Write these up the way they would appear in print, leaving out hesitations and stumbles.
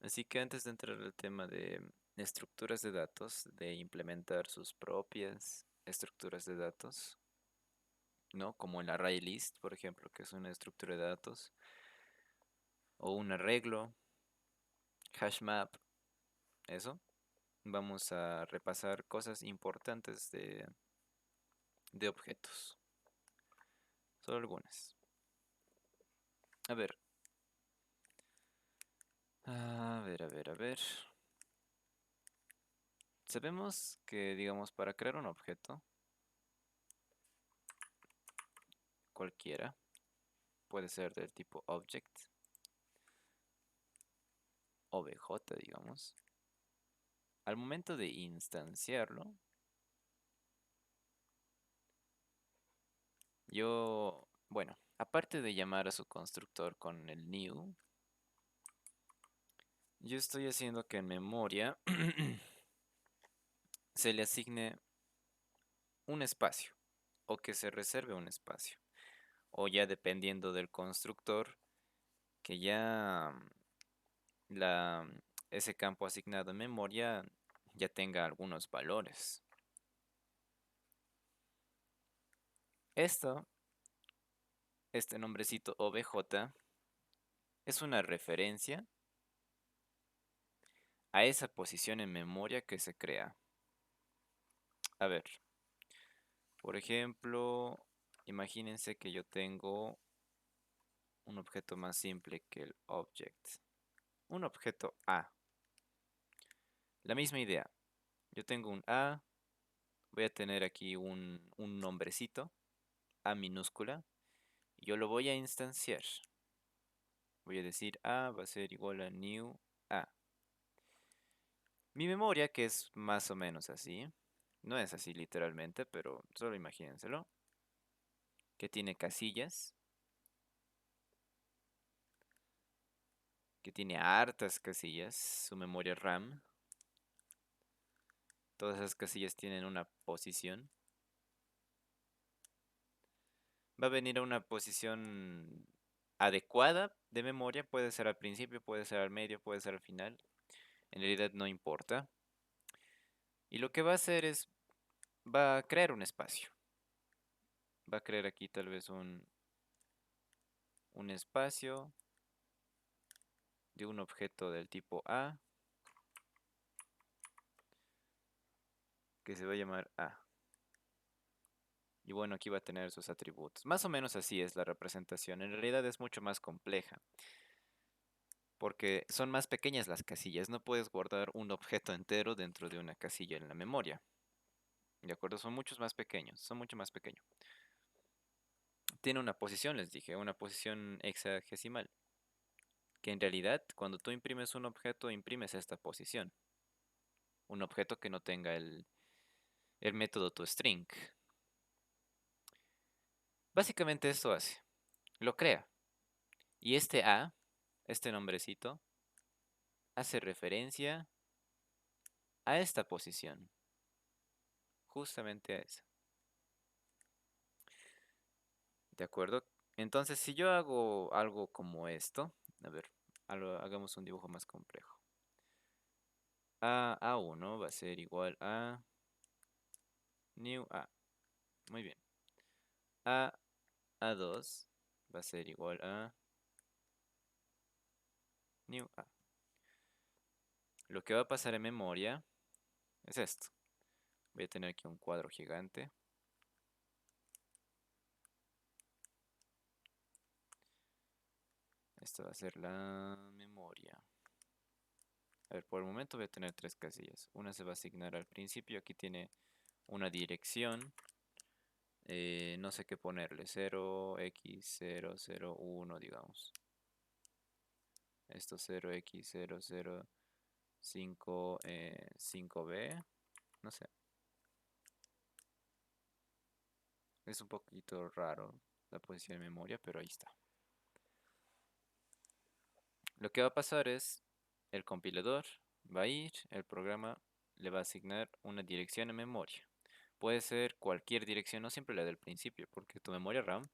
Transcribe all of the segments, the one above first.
Así que antes de entrar al tema de estructuras de datos, de implementar sus propias estructuras de datos, ¿no? Como el array list, por ejemplo, que es una estructura de datos, o un arreglo, hash map, eso. Vamos a repasar cosas importantes de objetos. Solo algunas. A ver, a ver. Sabemos que, digamos, para crear un objeto, cualquiera, puede ser del tipo object, obj, digamos. Al momento de instanciarlo, bueno, aparte de llamar a su constructor con el new, yo estoy haciendo que en memoria se le asigne un espacio o que se reserve un espacio. O ya dependiendo del constructor, que ya la, ese campo asignado en memoria ya tenga algunos valores. Esto, este nombrecito obj, es una referencia a esa posición en memoria que se crea. A ver, por ejemplo, imagínense que yo tengo un objeto más simple que el object. Un objeto A. La misma idea. Yo tengo un A, voy a tener aquí un nombrecito, A minúscula, y yo lo voy a instanciar. Voy a decir A va a ser igual a new A. Mi memoria, que es más o menos así, no es así literalmente, pero solo imagínenselo, que tiene casillas, que tiene hartas casillas, su memoria RAM. Todas esas casillas tienen una posición. Va a venir a una posición adecuada de memoria, puede ser al principio, puede ser al medio, puede ser al final. En realidad no importa. Y lo que va a hacer es, va a crear un espacio. Va a crear aquí tal vez un espacio de un objeto del tipo A que se va a llamar A. Y bueno, aquí va a tener sus atributos. Más o menos así es la representación. En realidad es mucho más compleja, porque son más pequeñas las casillas. No puedes guardar un objeto entero dentro de una casilla en la memoria. ¿De acuerdo? Son muchos más pequeños, son mucho más pequeños. Tiene una posición, les dije, una posición hexadecimal, que en realidad cuando tú imprimes un objeto, imprimes esta posición. Un objeto que no tenga el método toString. Básicamente esto hace, lo crea. Y este A, este nombrecito, hace referencia a esta posición, justamente a esa. ¿De acuerdo? Entonces, si yo hago algo como esto, a ver, hagamos un dibujo más complejo. A1 va a ser igual a new A. Muy bien. A, A2 va a ser igual a new A. Lo que va a pasar en memoria es esto. Voy a tener aquí un cuadro gigante. Esta va a ser la memoria. A ver, por el momento voy a tener tres casillas. Una se va a asignar al principio. Aquí tiene una dirección. No sé qué ponerle. 0x001, digamos. Esto 0x005, 5b. No sé. Es un poquito raro la posición de memoria, pero ahí está. Lo que va a pasar es, el compilador va a ir, el programa le va a asignar una dirección en memoria. Puede ser cualquier dirección, no siempre la del principio, porque tu memoria RAM,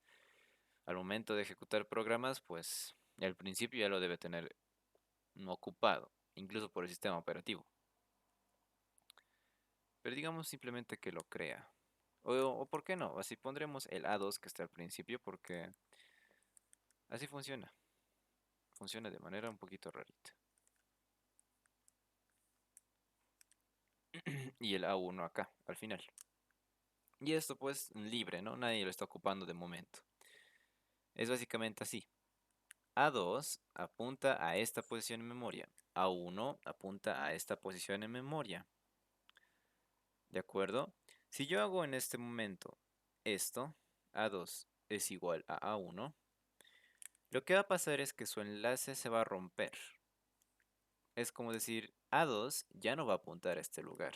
al momento de ejecutar programas, pues al principio ya lo debe tener ocupado. incluso por el sistema operativo. Pero digamos simplemente que lo crea. O ¿por qué no? Así pondremos el A2 que está al principio porque así funciona. Funciona de manera un poquito rarita. Y el A1 acá, al final. Y esto pues libre, ¿no? Nadie lo está ocupando de momento. Es básicamente así. A2 apunta a esta posición en memoria. A1 apunta a esta posición en memoria. ¿De acuerdo? Si yo hago en este momento esto, A2 es igual a A1, lo que va a pasar es que su enlace se va a romper. Es como decir, A2 ya no va a apuntar a este lugar.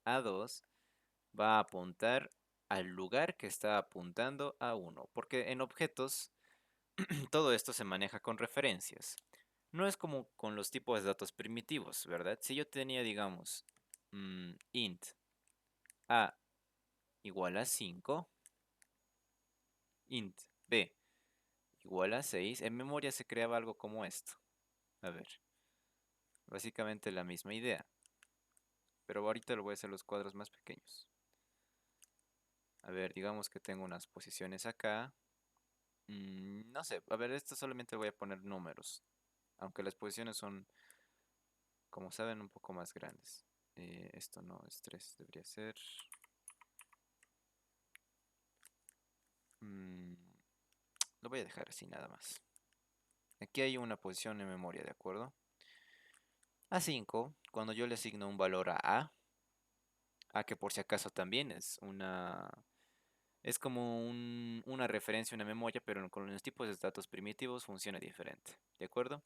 A2 va a apuntar al lugar que está apuntando A1, porque en objetos todo esto se maneja con referencias. No es como con los tipos de datos primitivos, ¿verdad? Si yo tenía, digamos, int a igual a 5, int b igual a 6, en memoria se creaba algo como esto. A ver, básicamente la misma idea, pero ahorita lo voy a hacer los cuadros más pequeños. A ver, digamos que tengo unas posiciones acá. No sé, a ver, esto solamente voy a poner números, aunque las posiciones son, como saben, un poco más grandes. Esto no es 3, debería ser. mm, lo voy a dejar así nada más. Aquí hay una posición en memoria, ¿de acuerdo? A 5, cuando yo le asigno un valor a que por si acaso también es es como una referencia a una memoria, pero con los tipos de datos primitivos funciona diferente, ¿de acuerdo?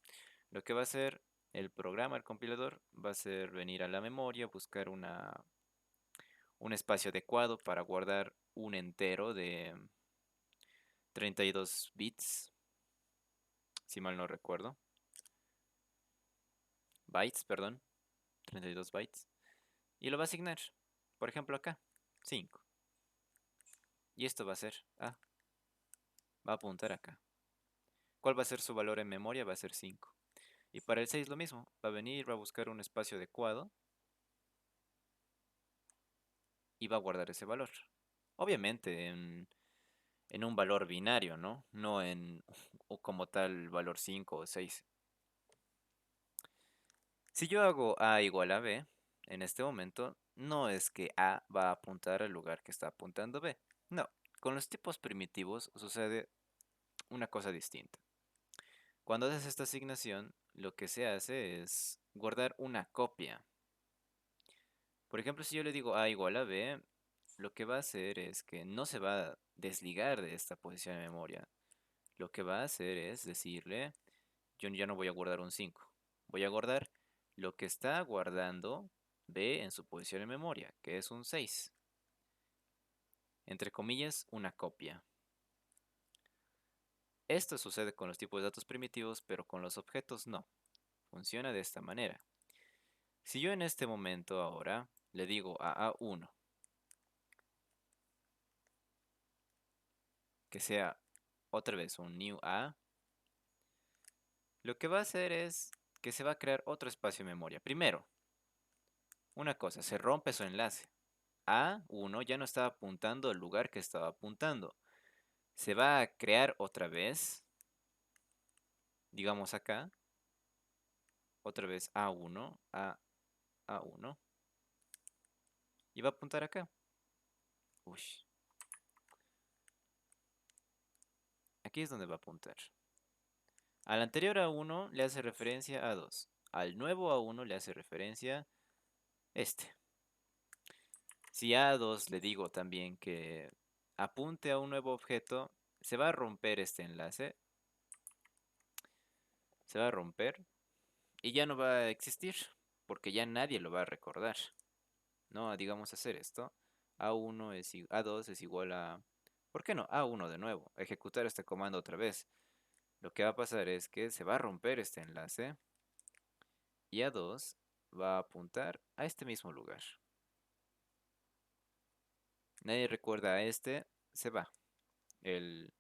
Lo que va a hacer el programa, el compilador, va a ser venir a la memoria, buscar un espacio adecuado para guardar un entero de 32 bits, si mal no recuerdo. Bytes, perdón, 32 bytes. Y lo va a asignar, por ejemplo acá, 5. Y esto va a ser va a apuntar acá. ¿Cuál va a ser su valor en memoria? Va a ser 5. Y para el 6 lo mismo, va a venir, va a buscar un espacio adecuado y va a guardar ese valor. Obviamente en un valor binario, ¿no? No en o como tal valor 5 o 6. Si yo hago A igual a B, en este momento, no es que A va a apuntar al lugar que está apuntando B. No, con los tipos primitivos sucede una cosa distinta. Cuando haces esta asignación, lo que se hace es guardar una copia. Por ejemplo, si yo le digo A igual a B, lo que va a hacer es que no se va a desligar de esta posición de memoria. Lo que va a hacer es decirle, yo ya no voy a guardar un 5, voy a guardar lo que está guardando B en su posición en memoria, que es un 6. Entre comillas, una copia. Esto sucede con los tipos de datos primitivos, pero con los objetos no. Funciona de esta manera. Si yo en este momento ahora le digo a A1 que sea otra vez un new A, lo que va a hacer es que se va a crear otro espacio de memoria. Primero, una cosa, se rompe su enlace. A1 ya no estaba apuntando al lugar que estaba apuntando. Se va a crear otra vez, digamos acá, otra vez A1, A1, y va a apuntar acá. Uy, aquí es donde va a apuntar. Al anterior A1 le hace referencia a A2. Al nuevo A1 le hace referencia este. Si a A2 le digo también que apunte a un nuevo objeto, se va a romper este enlace, se va a romper y ya no va a existir, porque ya nadie lo va a recordar. No, digamos hacer esto. A1 es A2 es igual a, ¿por qué no? A1 de nuevo, ejecutar este comando otra vez. Lo que va a pasar es que se va a romper este enlace y A2 va a apuntar a este mismo lugar. Nadie recuerda a este, se va. El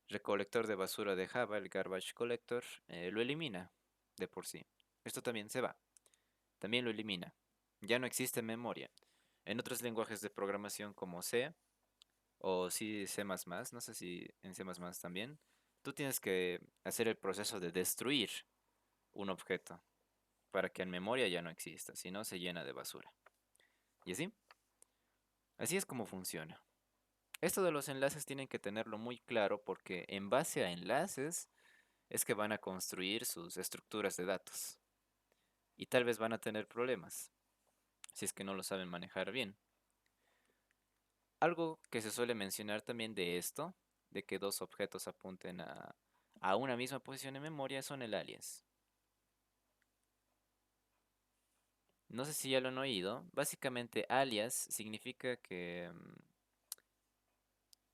recolector de basura de Java, el garbage collector, lo elimina de por sí. Esto también se va, también lo elimina. Ya no existe memoria. En otros lenguajes de programación como C o sí C++, no sé si en C++ también, tú tienes que hacer el proceso de destruir un objeto para que en memoria ya no exista, si no se llena de basura. ¿Y así es como funciona. Esto de los enlaces tienen que tenerlo muy claro porque en base a enlaces es que van a construir sus estructuras de datos. Y tal vez van a tener problemas si es que no lo saben manejar bien. Algo que se suele mencionar también de esto, de que dos objetos apunten a una misma posición en memoria, son el alias. No sé si ya lo han oído. Básicamente, alias significa que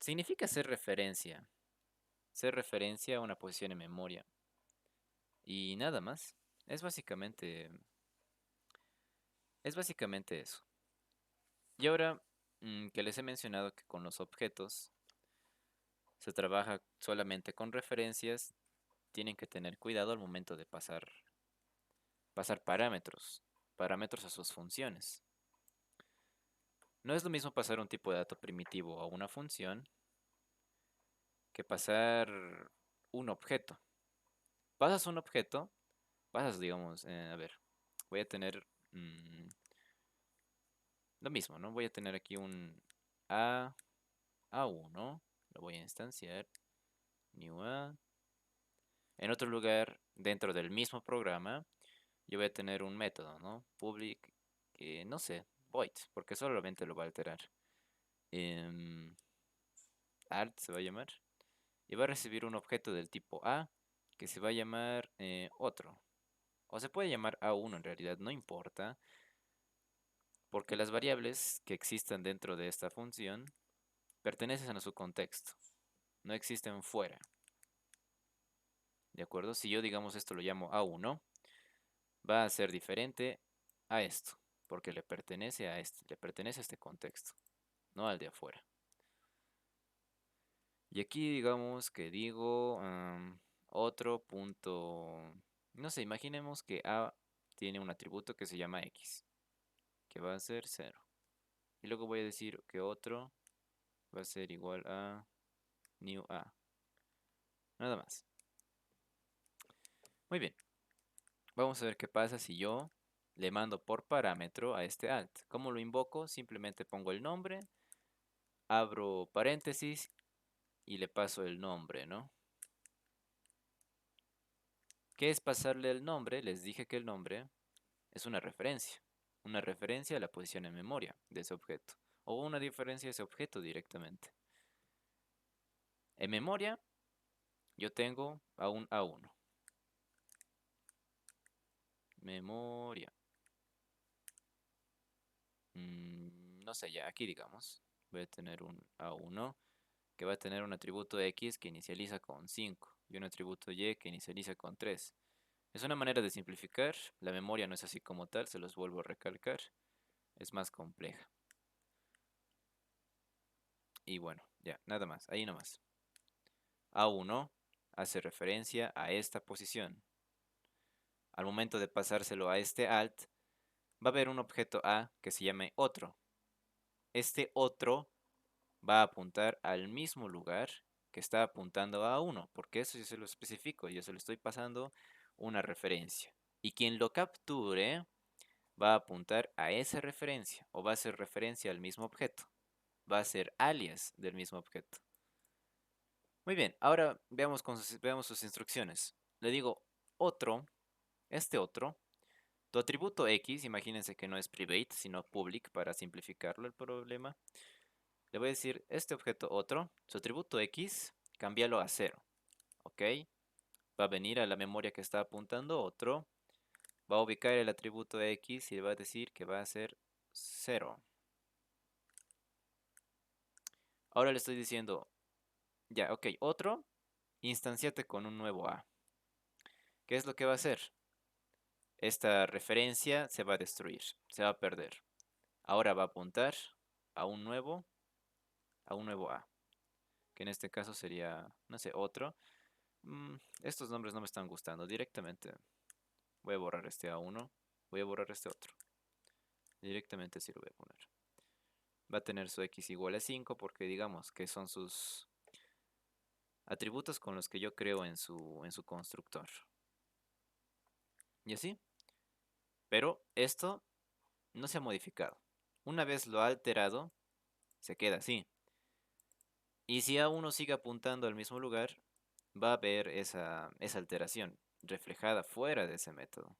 significa hacer referencia a una posición en memoria y nada más. Es básicamente, es básicamente eso. Y ahora que les he mencionado que con los objetos se trabaja solamente con referencias, tienen que tener cuidado al momento de pasar parámetros a sus funciones. No es lo mismo pasar un tipo de dato primitivo a una función que pasar un objeto. Pasas un objeto, pasas, digamos, a ver, voy a tener lo mismo, ¿no? Voy a tener aquí un A, A1, lo voy a instanciar, new A. En otro lugar, dentro del mismo programa, yo voy a tener un método, ¿no? Public, no sé, void, porque solamente lo va a alterar. Em, alt se va a llamar. Y va a recibir un objeto del tipo A que se va a llamar otro. O se puede llamar A1 en realidad, no importa, porque las variables que existan dentro de esta función pertenecen a su contexto, no existen fuera. ¿De acuerdo? Si yo, digamos, esto lo llamo A1, va a ser diferente a esto, porque le pertenece a este contexto, no al de afuera. Y aquí digamos que digo otro punto, no sé, imaginemos que A tiene un atributo que se llama X, que va a ser 0. Y luego voy a decir que otro va a ser igual a new A. Nada más. Muy bien. Vamos a ver qué pasa si yo le mando por parámetro a este alt. ¿Cómo lo invoco? Simplemente pongo el nombre, abro paréntesis y le paso el nombre, ¿no? ¿Qué es pasarle el nombre? Les dije que el nombre es una referencia a la posición en memoria de ese objeto, o una diferencia de ese objeto directamente. En memoria yo tengo a un A1. Memoria. No sé, ya aquí digamos, voy a tener un A1 que va a tener un atributo X que inicializa con 5 y un atributo Y que inicializa con 3. Es una manera de simplificar, la memoria no es así como tal, se los vuelvo a recalcar, es más compleja. Y bueno, ya, nada más, ahí nomás. A1 hace referencia a esta posición. Al momento de pasárselo a este alt, va a haber un objeto A que se llame otro. Este otro va a apuntar al mismo lugar que está apuntando a A1, porque eso yo se lo especifico, yo se lo estoy pasando una referencia. Y quien lo capture va a apuntar a esa referencia o va a hacer referencia al mismo objeto. Va a ser alias del mismo objeto. Muy bien, ahora veamos sus instrucciones. Le digo otro, este otro, tu atributo X, imagínense que no es private, sino public para simplificarlo el problema. Le voy a decir este objeto otro, su atributo X, cámbialo a 0. ¿Ok? Va a venir a la memoria que está apuntando otro, va a ubicar el atributo X y le va a decir que va a ser 0. Ahora le estoy diciendo, ya, ok, otro, instanciate con un nuevo A. ¿Qué es lo que va a hacer? Esta referencia se va a destruir, se va a perder. Ahora va a apuntar a a un nuevo A, que en este caso sería, no sé, otro. Estos nombres no me están gustando directamente. Voy a borrar este A1. Voy a borrar este otro. Directamente así lo voy a poner. Va a tener su X igual a 5 porque digamos que son sus atributos con los que yo creo en su constructor. Y así. Pero esto no se ha modificado. Una vez lo ha alterado, se queda así. Y si A1 sigue apuntando al mismo lugar, va a haber esa alteración reflejada fuera de ese método.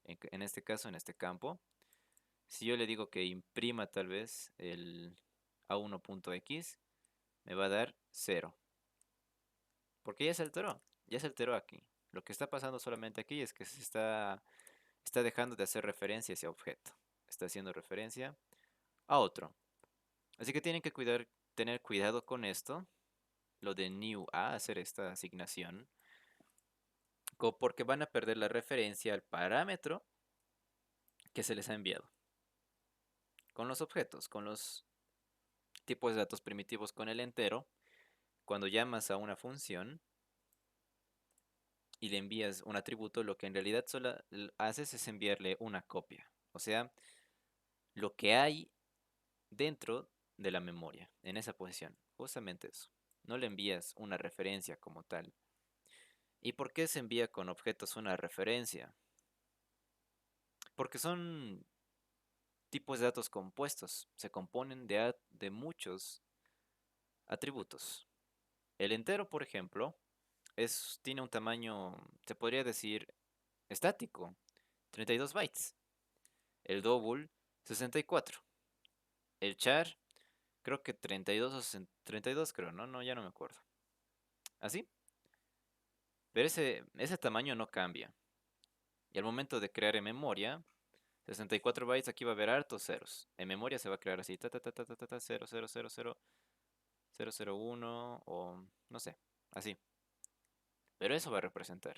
En este caso, en este campo, si yo le digo que imprima tal vez el A1.x, me va a dar 0. Porque ya se alteró aquí. Lo que está pasando solamente aquí es que está dejando de hacer referencia a ese objeto. Está haciendo referencia a otro. Así que tienen que tener cuidado con esto, lo de new a, hacer esta asignación, porque van a perder la referencia al parámetro que se les ha enviado. Con los objetos, con los tipos de datos primitivos con el entero, cuando llamas a una función y le envías un atributo, lo que en realidad solo haces es enviarle una copia. O sea, lo que hay dentro de la memoria, en esa posición. Justamente eso. No le envías una referencia como tal. ¿Y por qué se envía con objetos una referencia? Porque son tipos de datos compuestos. Se componen de muchos atributos. El entero, por ejemplo, tiene un tamaño, se podría decir, estático, 32 bytes. El double, 64. El char, creo que 32 o 32, creo, ¿no? No, ya no me acuerdo. ¿Así? Pero ese tamaño no cambia. Y al momento de crear en memoria, 64 bytes, aquí va a haber hartos ceros. En memoria se va a crear así, ta ta ta ta ta ta, 0, 0, 0, 0, 0, 0, 1 o no sé, así. Pero eso va a representar.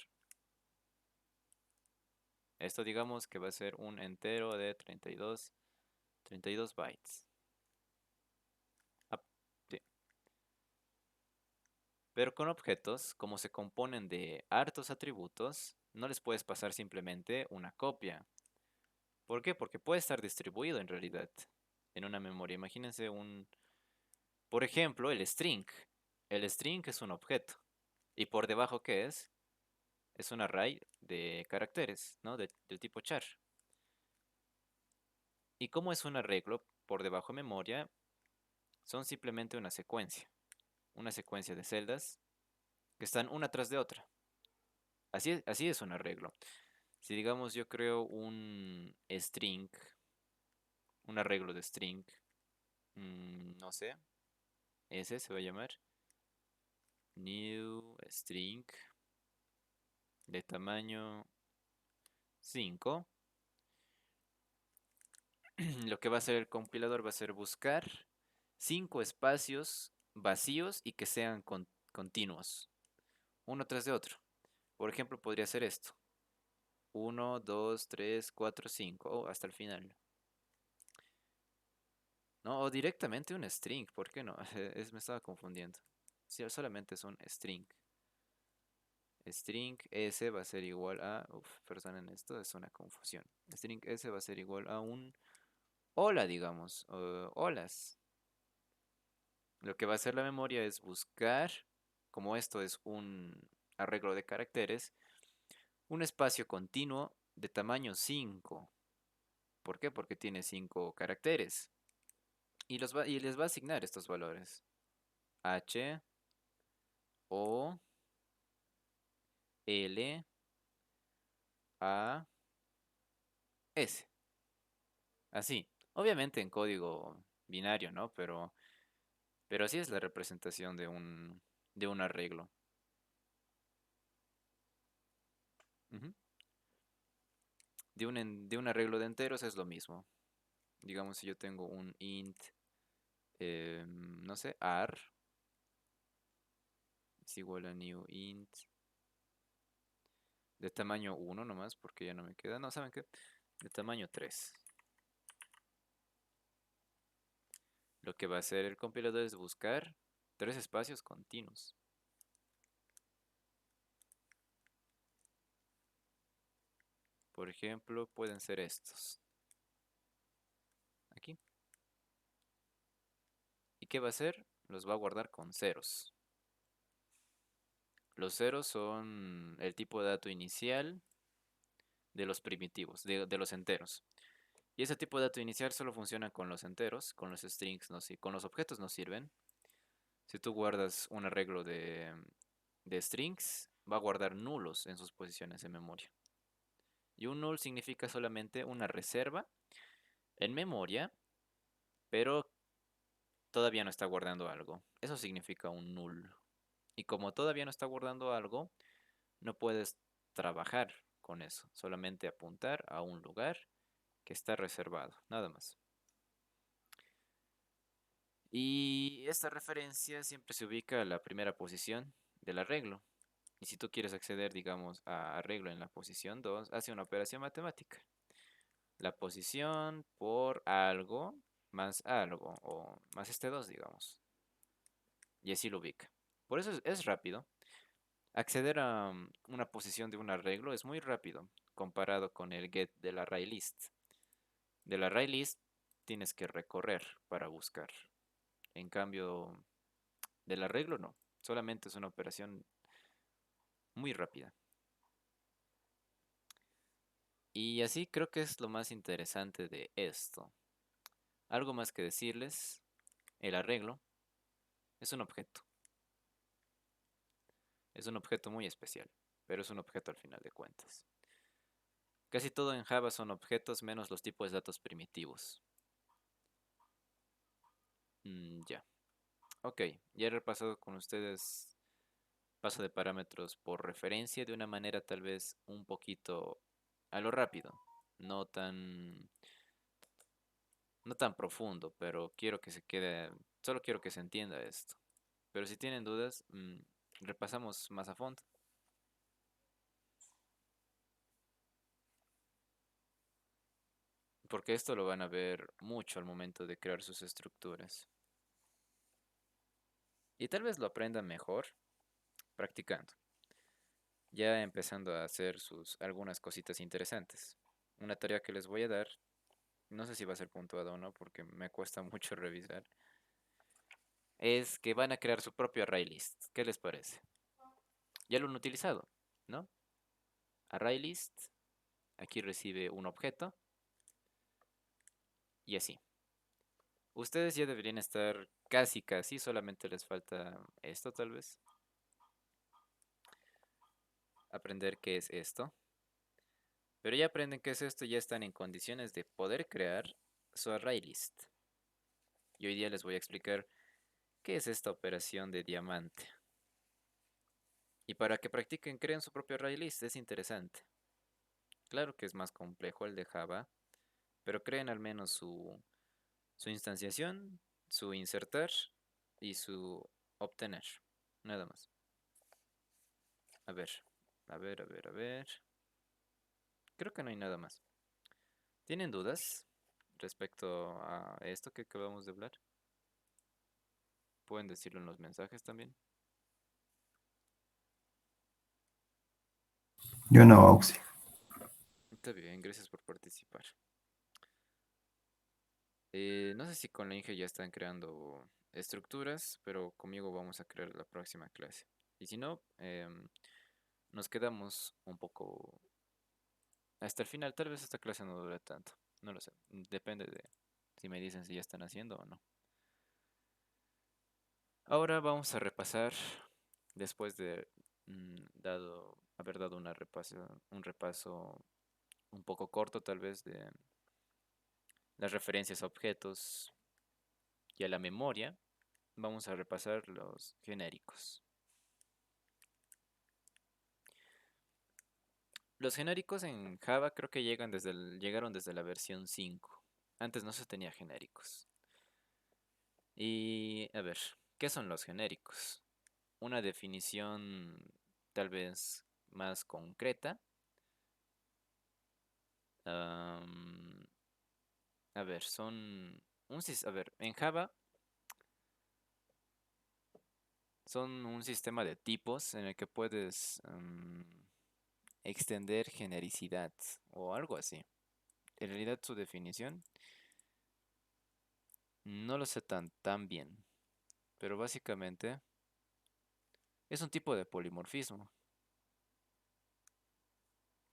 Esto digamos que va a ser un entero de 32 bytes. Ah, sí. Pero con objetos, como se componen de hartos atributos, no les puedes pasar simplemente una copia. ¿Por qué? Porque puede estar distribuido en realidad en una memoria. Imagínense por ejemplo, el string. El string es un objeto. ¿Y por debajo qué es? Es un array de caracteres, ¿no? Del tipo char. ¿Y cómo es un arreglo por debajo de memoria? Son simplemente una secuencia. Una secuencia de celdas que están una tras de otra. Así es un arreglo. Si digamos yo creo un string, un arreglo de string, no sé, ese se va a llamar new string de tamaño 5. Lo que va a hacer el compilador va a ser buscar 5 espacios vacíos y que sean continuos, uno tras de otro. Por ejemplo, podría ser esto. 1, 2, 3, 4, 5, hasta el final. No, o directamente un string, ¿por qué no? Me estaba confundiendo. Sí, solamente es un string. String S va a ser igual a... perdonen, esto es una confusión. String S va a ser igual a un hola, digamos. Holas. Lo que va a hacer la memoria es buscar, como esto es un arreglo de caracteres, un espacio continuo de tamaño 5. ¿Por qué? Porque tiene 5 caracteres. Y les va a asignar estos valores. H, O, L, A, S. Así. Obviamente en código binario, ¿no? Pero así es la representación de un arreglo. Ujú. De un arreglo de enteros es lo mismo. Digamos, si yo tengo un int, no sé, ar, es igual a new int, de tamaño 1 nomás, porque ya no me queda. No, ¿saben qué? De tamaño 3. Lo que va a hacer el compilador es buscar 3 espacios continuos. Por ejemplo, pueden ser estos. Aquí. ¿Y qué va a hacer? Los va a guardar con ceros. Los ceros son el tipo de dato inicial de los primitivos, de los enteros. Y ese tipo de dato inicial solo funciona con los enteros, con los strings, no, con los objetos no sirven. Si tú guardas un arreglo de strings, va a guardar nulos en sus posiciones en memoria. Y un null significa solamente una reserva en memoria, pero todavía no está guardando algo. Eso significa un null. Y como todavía no está guardando algo, no puedes trabajar con eso. Solamente apuntar a un lugar que está reservado, nada más. Y esta referencia siempre se ubica a la primera posición del arreglo. Y si tú quieres acceder, digamos, a arreglo en la posición 2, hace una operación matemática. La posición por algo, o más este 2, digamos. Y así lo ubica. Por eso es rápido. Acceder a una posición de un arreglo es muy rápido comparado con el get del array list. Del array list tienes que recorrer para buscar. En cambio, del arreglo no. Solamente es una operación muy rápida. Y así creo que es lo más interesante de esto. Algo más que decirles, el arreglo es un objeto. Es un objeto muy especial, pero es un objeto al final de cuentas. Casi todo en Java son objetos menos los tipos de datos primitivos. Ya. Ok, ya he repasado con ustedes paso de parámetros por referencia de una manera tal vez un poquito a lo rápido. No tan, no tan profundo, pero quiero que se quede, solo quiero que se entienda esto. Pero si tienen dudas, repasamos más a fondo, porque esto lo van a ver mucho al momento de crear sus estructuras. Y tal vez lo aprendan mejor practicando, ya empezando a hacer sus algunas cositas interesantes. Una tarea que les voy a dar, no sé si va a ser puntuada o no, porque me cuesta mucho revisar, es que van a crear su propio array list. ¿Qué les parece? Ya lo han utilizado, ¿no? Array list, aquí recibe un objeto y así. Ustedes ya deberían estar casi, solamente les falta esto tal vez. Aprender qué es esto. Pero ya aprenden qué es esto, ya están en condiciones de poder crear su array list. Y hoy día les voy a explicar qué es esta operación de diamante. Y para que practiquen, creen su propio array list, es interesante. Claro que es más complejo el de Java, pero creen al menos su instanciación, su insertar y su obtener. Nada más. A ver, a ver. Creo que no hay nada más. ¿Tienen dudas respecto a esto que acabamos de hablar? Pueden decirlo en los mensajes también. Yo no, Auxi. Está bien, gracias por participar. No sé si con la Inge ya están creando estructuras, pero conmigo vamos a crear la próxima clase. Y si no, nos quedamos un poco hasta el final. Tal vez esta clase no dure tanto. No lo sé. Depende de si me dicen si ya están haciendo o no. Ahora vamos a repasar, después de haber dado un repaso un poco corto tal vez de las referencias a objetos y a la memoria, vamos a repasar los genéricos. Los genéricos en Java creo que llegaron desde la versión 5. Antes no se tenía genéricos. Y a ver, ¿qué son los genéricos? Una definición tal vez más concreta. am, a ver, a ver, en Java son un sistema de tipos en el que puedes extender genericidad o algo así. En realidad su definición no lo sé tan bien, pero básicamente es un tipo de polimorfismo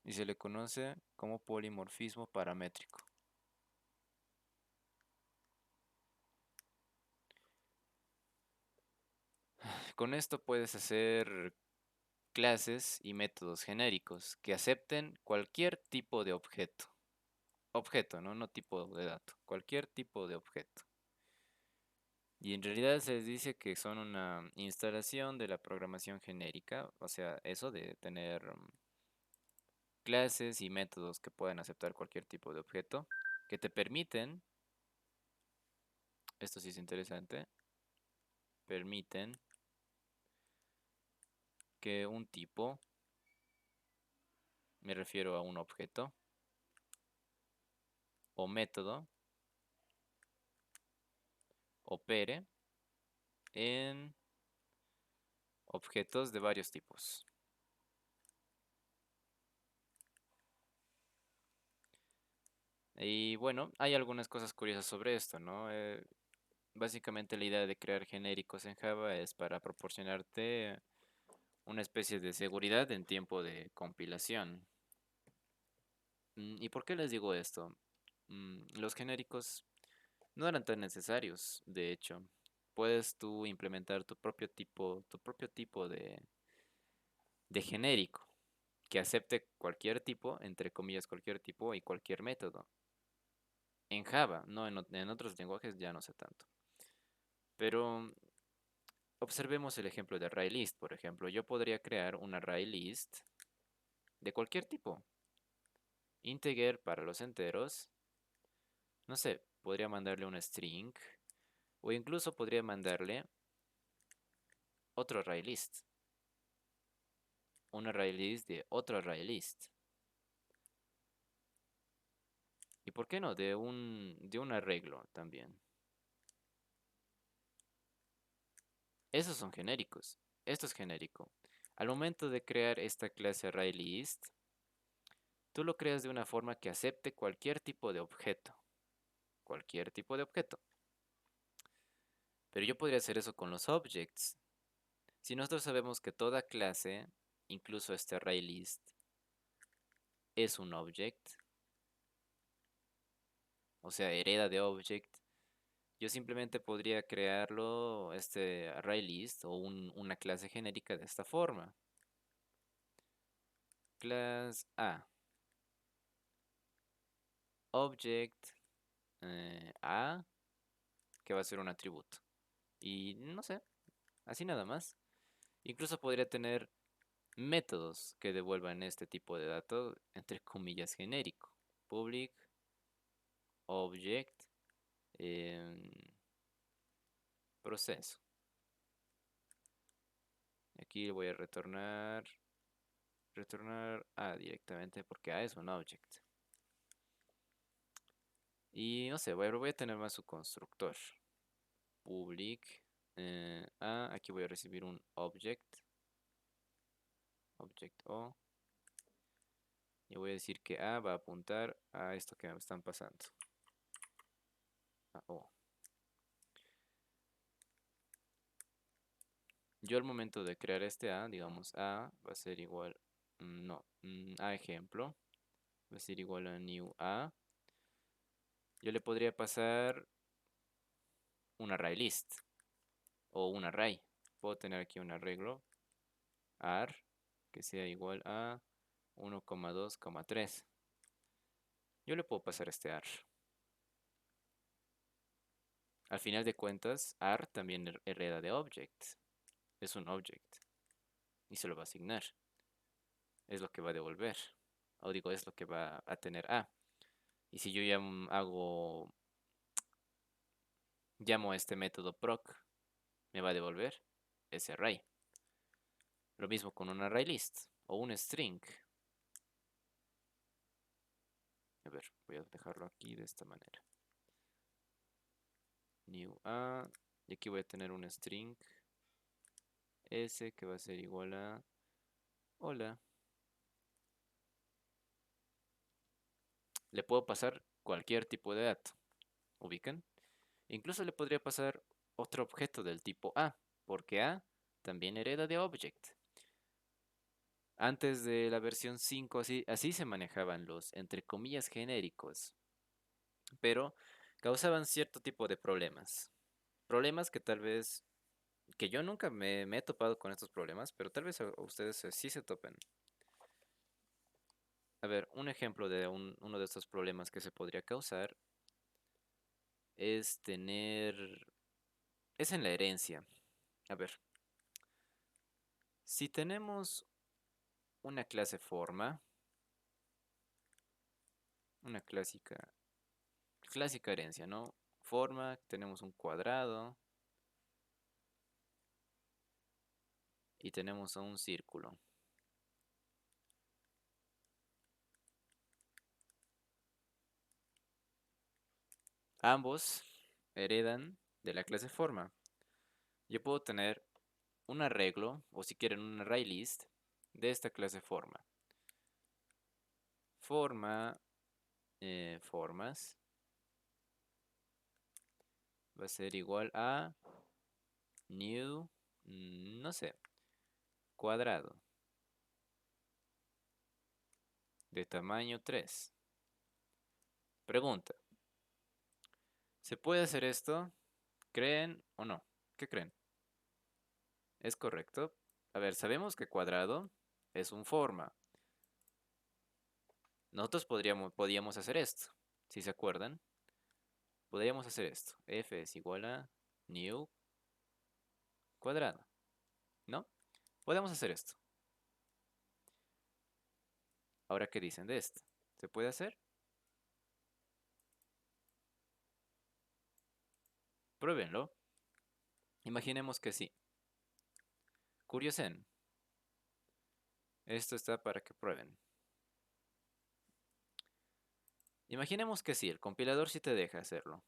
y se le conoce como polimorfismo paramétrico. Con esto puedes hacer clases y métodos genéricos que acepten cualquier tipo de objeto. Objeto, ¿no? No tipo de dato. Cualquier tipo de objeto. Y en realidad se les dice que son una instalación de la programación genérica, o sea, eso de tener clases y métodos que puedan aceptar cualquier tipo de objeto, que te permiten, esto sí es interesante, permiten que un tipo, me refiero a un objeto, o método, opere en objetos de varios tipos. Y bueno, hay algunas cosas curiosas sobre esto, ¿no? Básicamente la idea de crear genéricos en Java es para proporcionarte una especie de seguridad en tiempo de compilación. ¿Y por qué les digo esto? Los genéricos no eran tan necesarios, de hecho. Puedes tú implementar tu propio tipo de genérico que acepte cualquier tipo, entre comillas cualquier tipo y cualquier método. En Java, no en otros lenguajes ya no sé tanto. Pero observemos el ejemplo de ArrayList, por ejemplo. Yo podría crear un ArrayList de cualquier tipo. Integer para los enteros. No sé, podría mandarle un string. O incluso podría mandarle otro ArrayList. Un ArrayList de otro ArrayList. ¿Y por qué no? De un arreglo también. Esos son genéricos. Esto es genérico. Al momento de crear esta clase ArrayList, tú lo creas de una forma que acepte cualquier tipo de objeto. Cualquier tipo de objeto. Pero yo podría hacer eso con los objects. Si nosotros sabemos que toda clase, incluso este ArrayList, es un object, o sea, hereda de object, yo simplemente podría crearlo, este ArrayList o una clase genérica de esta forma. Class A, object A, que va a ser un atributo. Y no sé, así nada más. Incluso podría tener métodos que devuelvan este tipo de datos, entre comillas, genérico. Public, object, em, proceso. Aquí voy a retornar A directamente porque A es un object. Y no sé, voy a tener más su constructor. Public A, aquí voy a recibir un object O. Y voy a decir que A va a apuntar a esto que me están pasando. A O. Yo al momento de crear este A, digamos A va a ser igual, no, A ejemplo, va a ser igual a new A. Yo le podría pasar un array list o un array. Puedo tener aquí un arreglo ar que sea igual a 1,2,3. Yo le puedo pasar este ar. Al final de cuentas, ar también hereda de object. Es un object y se lo va a asignar. Es lo que va a devolver. O digo, es lo que va a tener a. Y si yo ya llamo a este método proc, me va a devolver ese array. Lo mismo con un array list o un string. A ver, voy a dejarlo aquí de esta manera. New a, y aquí voy a tener un string s que va a ser igual a hola. le puedo pasar cualquier tipo de dato. ¿Ubican? Incluso le podría pasar otro objeto del tipo A, porque A también hereda de object. Antes de la versión 5 así se manejaban los, entre comillas, genéricos, pero causaban cierto tipo de problemas. Problemas que tal vez, que yo nunca me he topado con estos problemas, pero tal vez a ustedes sí se topen. A ver, un ejemplo de uno de estos problemas que se podría causar es es en la herencia. A ver, si tenemos una clase forma, una clásica herencia, ¿no? Forma, tenemos un cuadrado y tenemos un círculo. Ambos heredan de la clase forma. Yo puedo tener un arreglo, o si quieren un array list, de esta clase forma. Forma, formas, va a ser igual a new, no sé, cuadrado, de tamaño 3. Pregunta, ¿se puede hacer esto? ¿Creen o no? ¿Qué creen? ¿Es correcto? A ver, sabemos que cuadrado es un forma. Nosotros podríamos hacer esto, si se acuerdan. Podríamos hacer esto. F es igual a new cuadrado, ¿no? Podemos hacer esto. Ahora, ¿qué dicen de esto? ¿Se puede hacer? Pruébenlo. Imaginemos que sí. Curiosen. Esto está para que prueben. Imaginemos que sí, el compilador sí te deja hacerlo.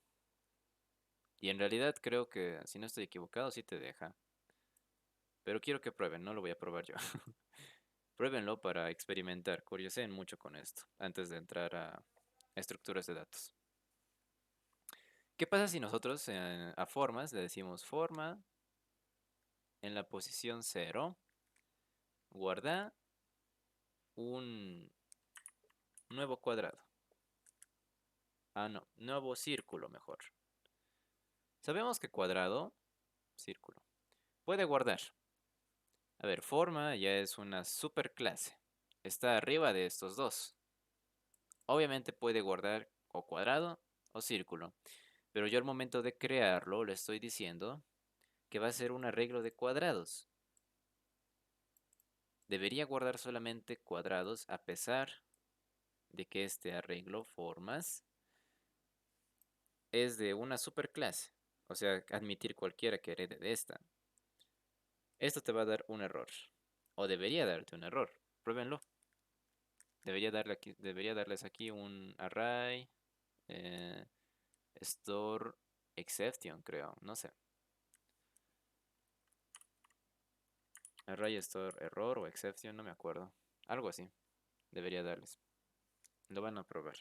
Y en realidad creo que, si no estoy equivocado, sí te deja. Pero quiero que prueben, no lo voy a probar yo. Pruébenlo para experimentar, curiosen mucho con esto, antes de entrar a estructuras de datos. ¿Qué pasa si nosotros a formas le decimos forma en la posición 0, guarda un nuevo cuadrado? Ah, no, nuevo círculo mejor. Sabemos que cuadrado, círculo, puede guardar. A ver, forma ya es una superclase. Está arriba de estos dos. Obviamente puede guardar o cuadrado o círculo. Pero yo al momento de crearlo le estoy diciendo que va a ser un arreglo de cuadrados. Debería guardar solamente cuadrados a pesar de que este arreglo formas es de una superclase. O sea, admitir cualquiera que herede de esta. Esto te va a dar un error. O debería darte un error. Pruébenlo. Debería darles aquí un array eh, store exception, creo. No sé. Array store error o exception, no me acuerdo. Algo así. Debería darles. Lo van a probar.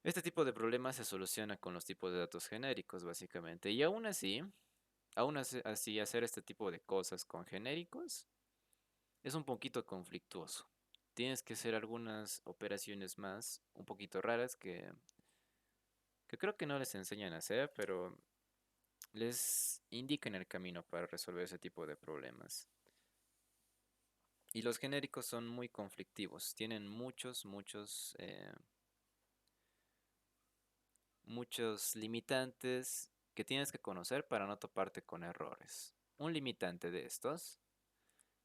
Este tipo de problemas se soluciona con los tipos de datos genéricos, básicamente. Y aún así hacer este tipo de cosas con genéricos es un poquito conflictuoso. Tienes que hacer algunas operaciones más, un poquito raras, que creo que no les enseñan a hacer, pero les indican el camino para resolver ese tipo de problemas. Y los genéricos son muy conflictivos, tienen muchos limitantes que tienes que conocer para no toparte con errores. Un limitante de estos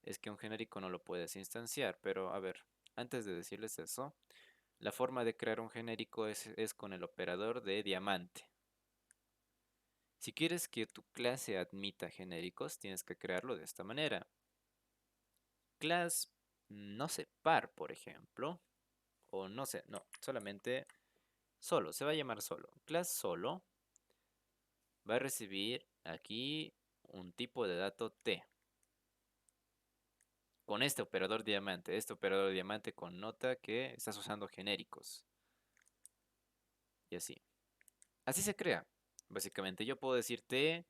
es que un genérico no lo puedes instanciar, pero a ver, antes de decirles eso, la forma de crear un genérico es con el operador de diamante. Si quieres que tu clase admita genéricos, tienes que crearlo de esta manera. Class, no sé, par, por ejemplo, o no sé, no, solamente solo, se va a llamar solo. Class solo va a recibir aquí un tipo de dato T. con este operador diamante. Este operador diamante connota que estás usando genéricos. Y así. Así se crea. Básicamente yo puedo decirte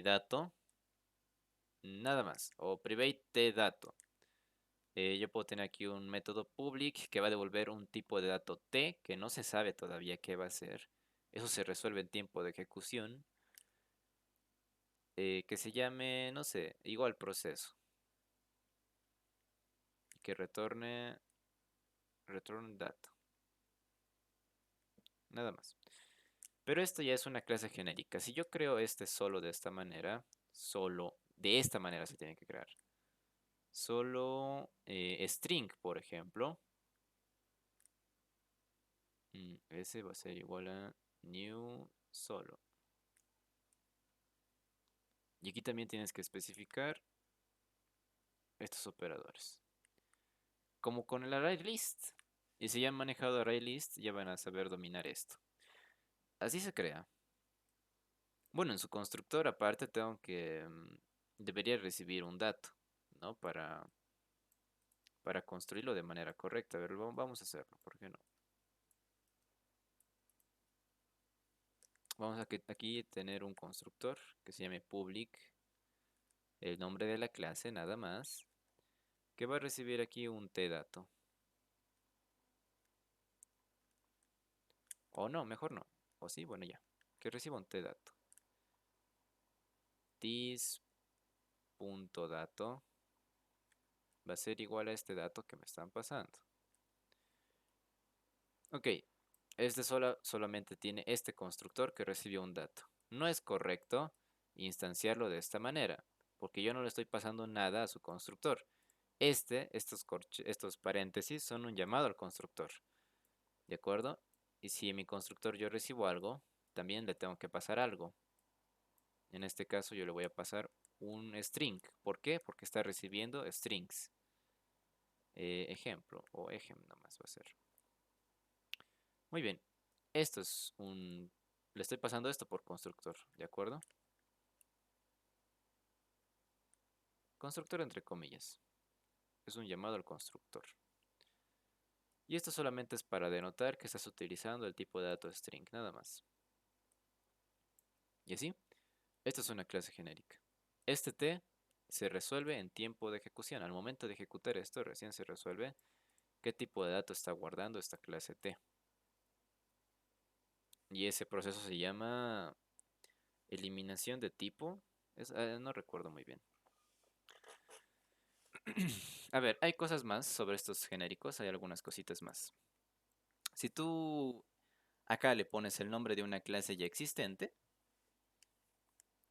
dato, nada más. O private dato. Yo puedo tener aquí un método public que va a devolver un tipo de dato T que no se sabe todavía qué va a ser. Eso se resuelve en tiempo de ejecución. Que se llame, no sé, igual proceso. Que retorne return data. Nada más. Pero esto ya es una clase genérica. Si yo creo este solo de esta manera, solo de esta manera se tiene que crear. Solo string, por ejemplo. Ese va a ser igual a new solo. Y aquí también tienes que especificar estos operadores. Como con el array list. Y si ya han manejado array list, ya van a saber dominar esto. Así se crea. Bueno, en su constructor aparte tengo que... debería recibir un dato, ¿no? Para construirlo de manera correcta. A ver, vamos a hacerlo, ¿por qué no? Vamos a aquí tener un constructor que se llame public, el nombre de la clase, nada más, que va a recibir aquí un tdato. O no, mejor no. O sí, bueno ya. Que reciba un tdato. This.dato va a ser igual a este dato que me están pasando. Ok, este solamente tiene este constructor que recibió un dato. No es correcto instanciarlo de esta manera, porque yo no le estoy pasando nada a su constructor. Estos paréntesis son un llamado al constructor, ¿de acuerdo? Y si en mi constructor yo recibo algo, también le tengo que pasar algo. En este caso yo le voy a pasar un string. ¿Por qué? Porque está recibiendo strings. Ejemplo, o ejem nomás va a ser. Muy bien. Esto es un... Le estoy pasando esto por constructor, ¿de acuerdo? Constructor entre comillas. Es un llamado al constructor. Y esto solamente es para denotar que estás utilizando el tipo de dato string, nada más. Y así, esta es una clase genérica. Este T se resuelve en tiempo de ejecución. Al momento de ejecutar esto, recién se resuelve qué tipo de dato está guardando esta clase T. Y ese proceso se llama eliminación de tipo. No recuerdo muy bien. A ver, hay cosas más sobre estos genéricos, hay algunas cositas más. Si tú acá le pones el nombre de una clase ya existente,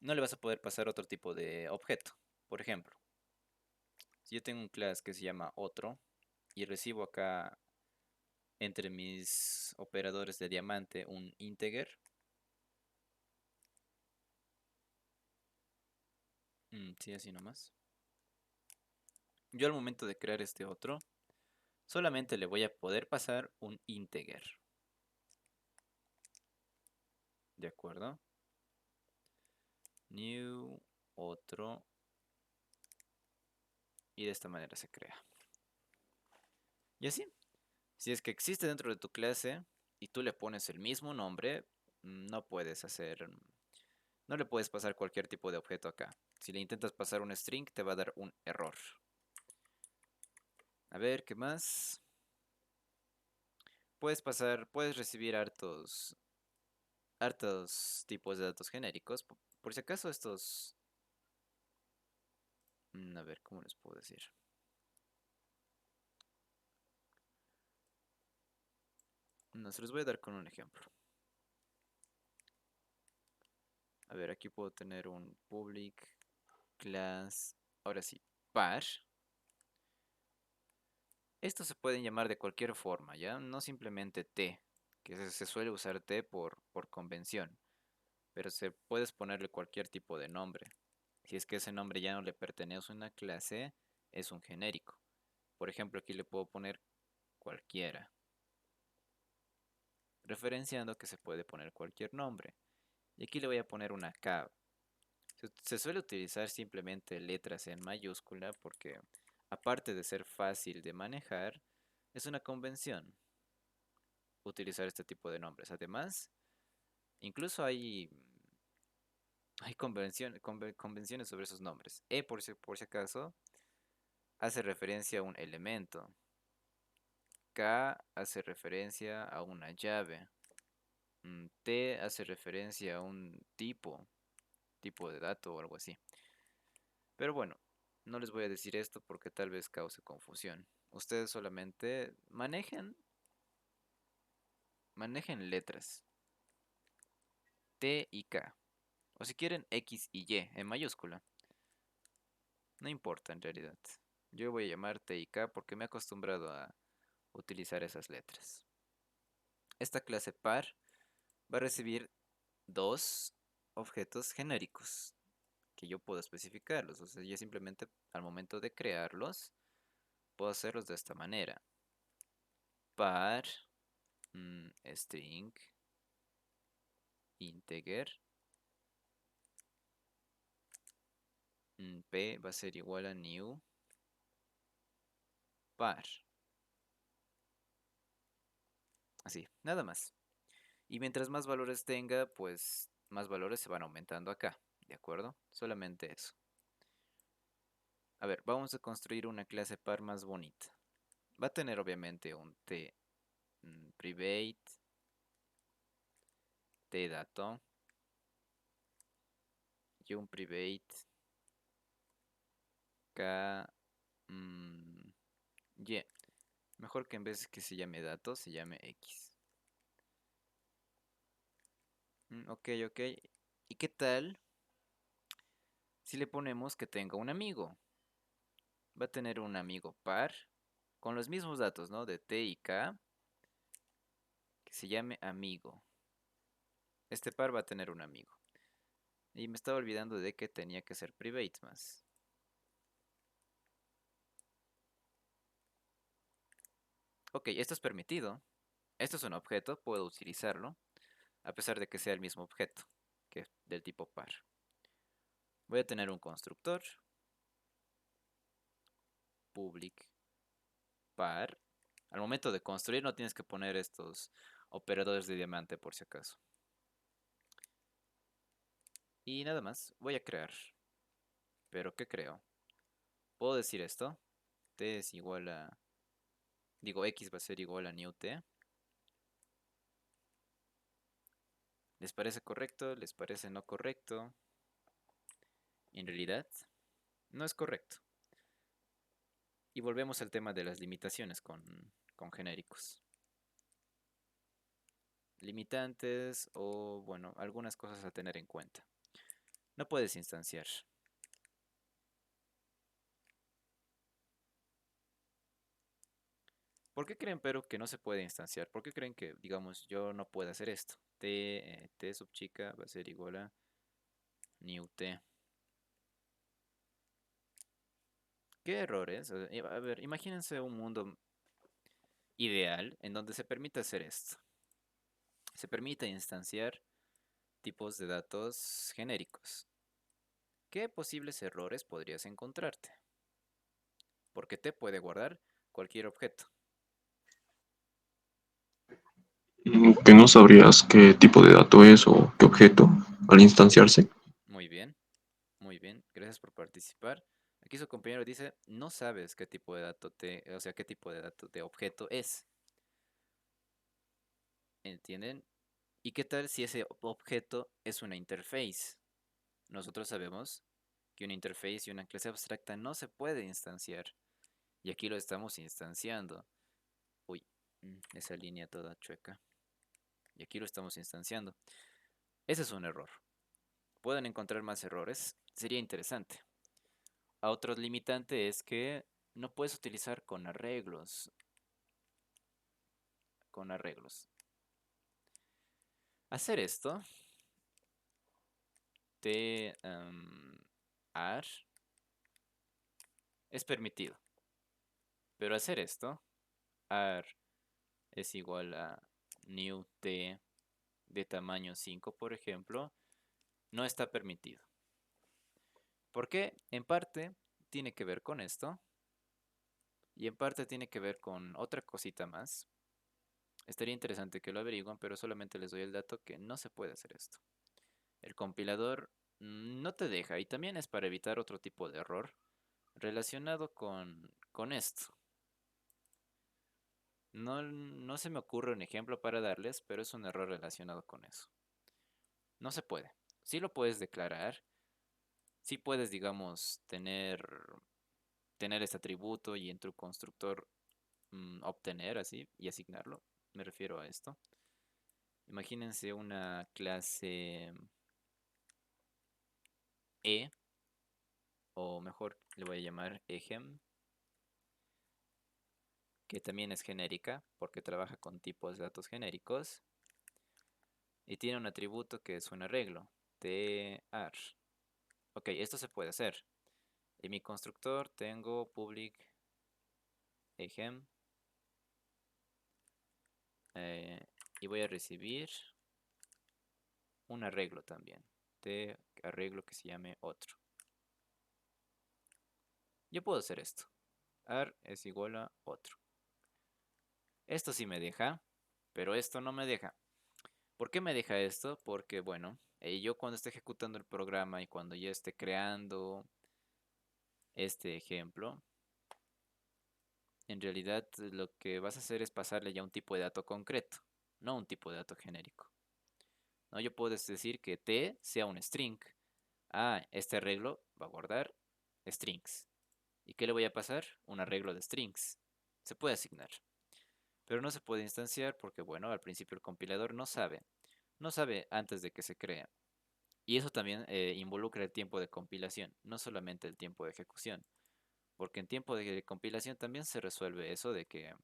no le vas a poder pasar otro tipo de objeto. Por ejemplo, si yo tengo un class que se llama otro y recibo acá entre mis operadores de diamante un integer, sí, así nomás. Yo al momento de crear este otro, solamente le voy a poder pasar un integer. ¿De acuerdo? New otro. Y de esta manera se crea. Y así, si es que existe dentro de tu clase y tú le pones el mismo nombre, no puedes hacer, no le puedes pasar cualquier tipo de objeto acá. Si le intentas pasar un string, te va a dar un error. A ver, ¿qué más? Puedes recibir hartos tipos de datos genéricos. Por si acaso estos, a ver, ¿cómo les puedo decir? No, se los voy a dar con un ejemplo. A ver, aquí puedo tener un public class, ahora sí, var. Estos se pueden llamar de cualquier forma, ¿ya? No simplemente T, que se suele usar T por convención, pero puedes ponerle cualquier tipo de nombre. Si es que ese nombre ya no le pertenece a una clase, es un genérico. Por ejemplo, aquí le puedo poner cualquiera, referenciando que se puede poner cualquier nombre. Y aquí le voy a poner una K. Se suele utilizar simplemente letras en mayúscula porque aparte de ser fácil de manejar, es una convención utilizar este tipo de nombres. Además, incluso hay convenciones sobre esos nombres. E, por si acaso, hace referencia a un elemento. K hace referencia a una llave. T hace referencia a un tipo de dato o algo así. Pero bueno, no les voy a decir esto porque tal vez cause confusión. Ustedes solamente manejen letras T y K. O si quieren X y Y en mayúscula. No importa en realidad. Yo voy a llamar T y K porque me he acostumbrado a utilizar esas letras. Esta clase par va a recibir dos objetos genéricos que yo puedo especificarlos. O sea, yo simplemente al momento de crearlos puedo hacerlos de esta manera. Par, string, integer, p va a ser igual a new par. Así, nada más. Y mientras más valores tenga, pues más valores se van aumentando acá. ¿De acuerdo? Solamente eso. A ver, vamos a construir una clase par más bonita. Va a tener obviamente un t private, t dato y un private k y. Mejor que en vez que se llame dato, se llame x. Ok, ok. ¿Y qué tal si le ponemos que tenga un amigo? Va a tener un amigo par con los mismos datos, ¿no? De t y k, que se llame amigo. Este par va a tener un amigo. Y me estaba olvidando de que tenía que ser private más. Ok, esto es permitido. Esto es un objeto, puedo utilizarlo, a pesar de que sea el mismo objeto, que del tipo par. Voy a tener un constructor, public par. Al momento de construir no tienes que poner estos operadores de diamante por si acaso. Y nada más, voy a crear. ¿Pero qué creo? Puedo decir esto. T es igual a... Digo, X va a ser igual a new T. ¿Les parece correcto? ¿Les parece no correcto? En realidad, no es correcto. Y volvemos al tema de las limitaciones con genéricos. Limitantes o, bueno, algunas cosas a tener en cuenta. No puedes instanciar. ¿Por qué creen, pero, que no se puede instanciar? ¿Por qué creen que, digamos, yo no puedo hacer esto? T sub chica va a ser igual a new T. ¿Qué errores? A ver, imagínense un mundo ideal en donde se permita hacer esto. Se permite instanciar tipos de datos genéricos. ¿Qué posibles errores podrías encontrarte? Porque T puede guardar cualquier objeto. Que no sabrías qué tipo de dato es o qué objeto al instanciarse. Muy bien, muy bien. Gracias por participar. Aquí su compañero dice, no sabes qué tipo de dato o sea, qué tipo de dato de objeto es. ¿Entienden? ¿Y qué tal si ese objeto es una interface? Nosotros sabemos que una interface y una clase abstracta no se puede instanciar. Y aquí lo estamos instanciando. Uy, esa línea toda chueca. Y aquí lo estamos instanciando. Ese es un error. Pueden encontrar más errores. Sería interesante. A otro limitante es que no puedes utilizar con arreglos. Con arreglos. Hacer esto, t ar, es permitido. Pero hacer esto, ar es igual a new t de tamaño 5, por ejemplo, no está permitido. ¿Por qué? En parte tiene que ver con esto. Y en parte tiene que ver con otra cosita más. Estaría interesante que lo averigüen, pero solamente les doy el dato que no se puede hacer esto. El compilador no te deja y también es para evitar otro tipo de error relacionado con esto. No se me ocurre un ejemplo para darles, pero es un error relacionado con eso. No se puede. Sí lo puedes declarar, sí puedes, digamos, tener este atributo y en tu constructor obtener así y asignarlo. Me refiero a esto. Imagínense una clase E, o mejor le voy a llamar ejem, que también es genérica porque trabaja con tipos de datos genéricos y tiene un atributo que es un arreglo, TAR. Ok, esto se puede hacer. En mi constructor tengo public ejem eh, y voy a recibir un arreglo también, de arreglo que se llame otro. Yo puedo hacer esto. Ar es igual a otro. Esto sí me deja, pero esto no me deja. ¿Por qué me deja esto? Porque, bueno, yo cuando esté ejecutando el programa y cuando ya esté creando este ejemplo, en realidad lo que vas a hacer es pasarle ya un tipo de dato concreto, no un tipo de dato genérico. ¿No? Yo puedo decir que t sea un string. Ah, este arreglo va a guardar strings. ¿Y qué le voy a pasar? Un arreglo de strings. Se puede asignar, pero no se puede instanciar porque, bueno, al principio el compilador no sabe antes de que se crea. Y eso también involucra el tiempo de compilación, no solamente el tiempo de ejecución, porque en tiempo de compilación también se resuelve eso de que,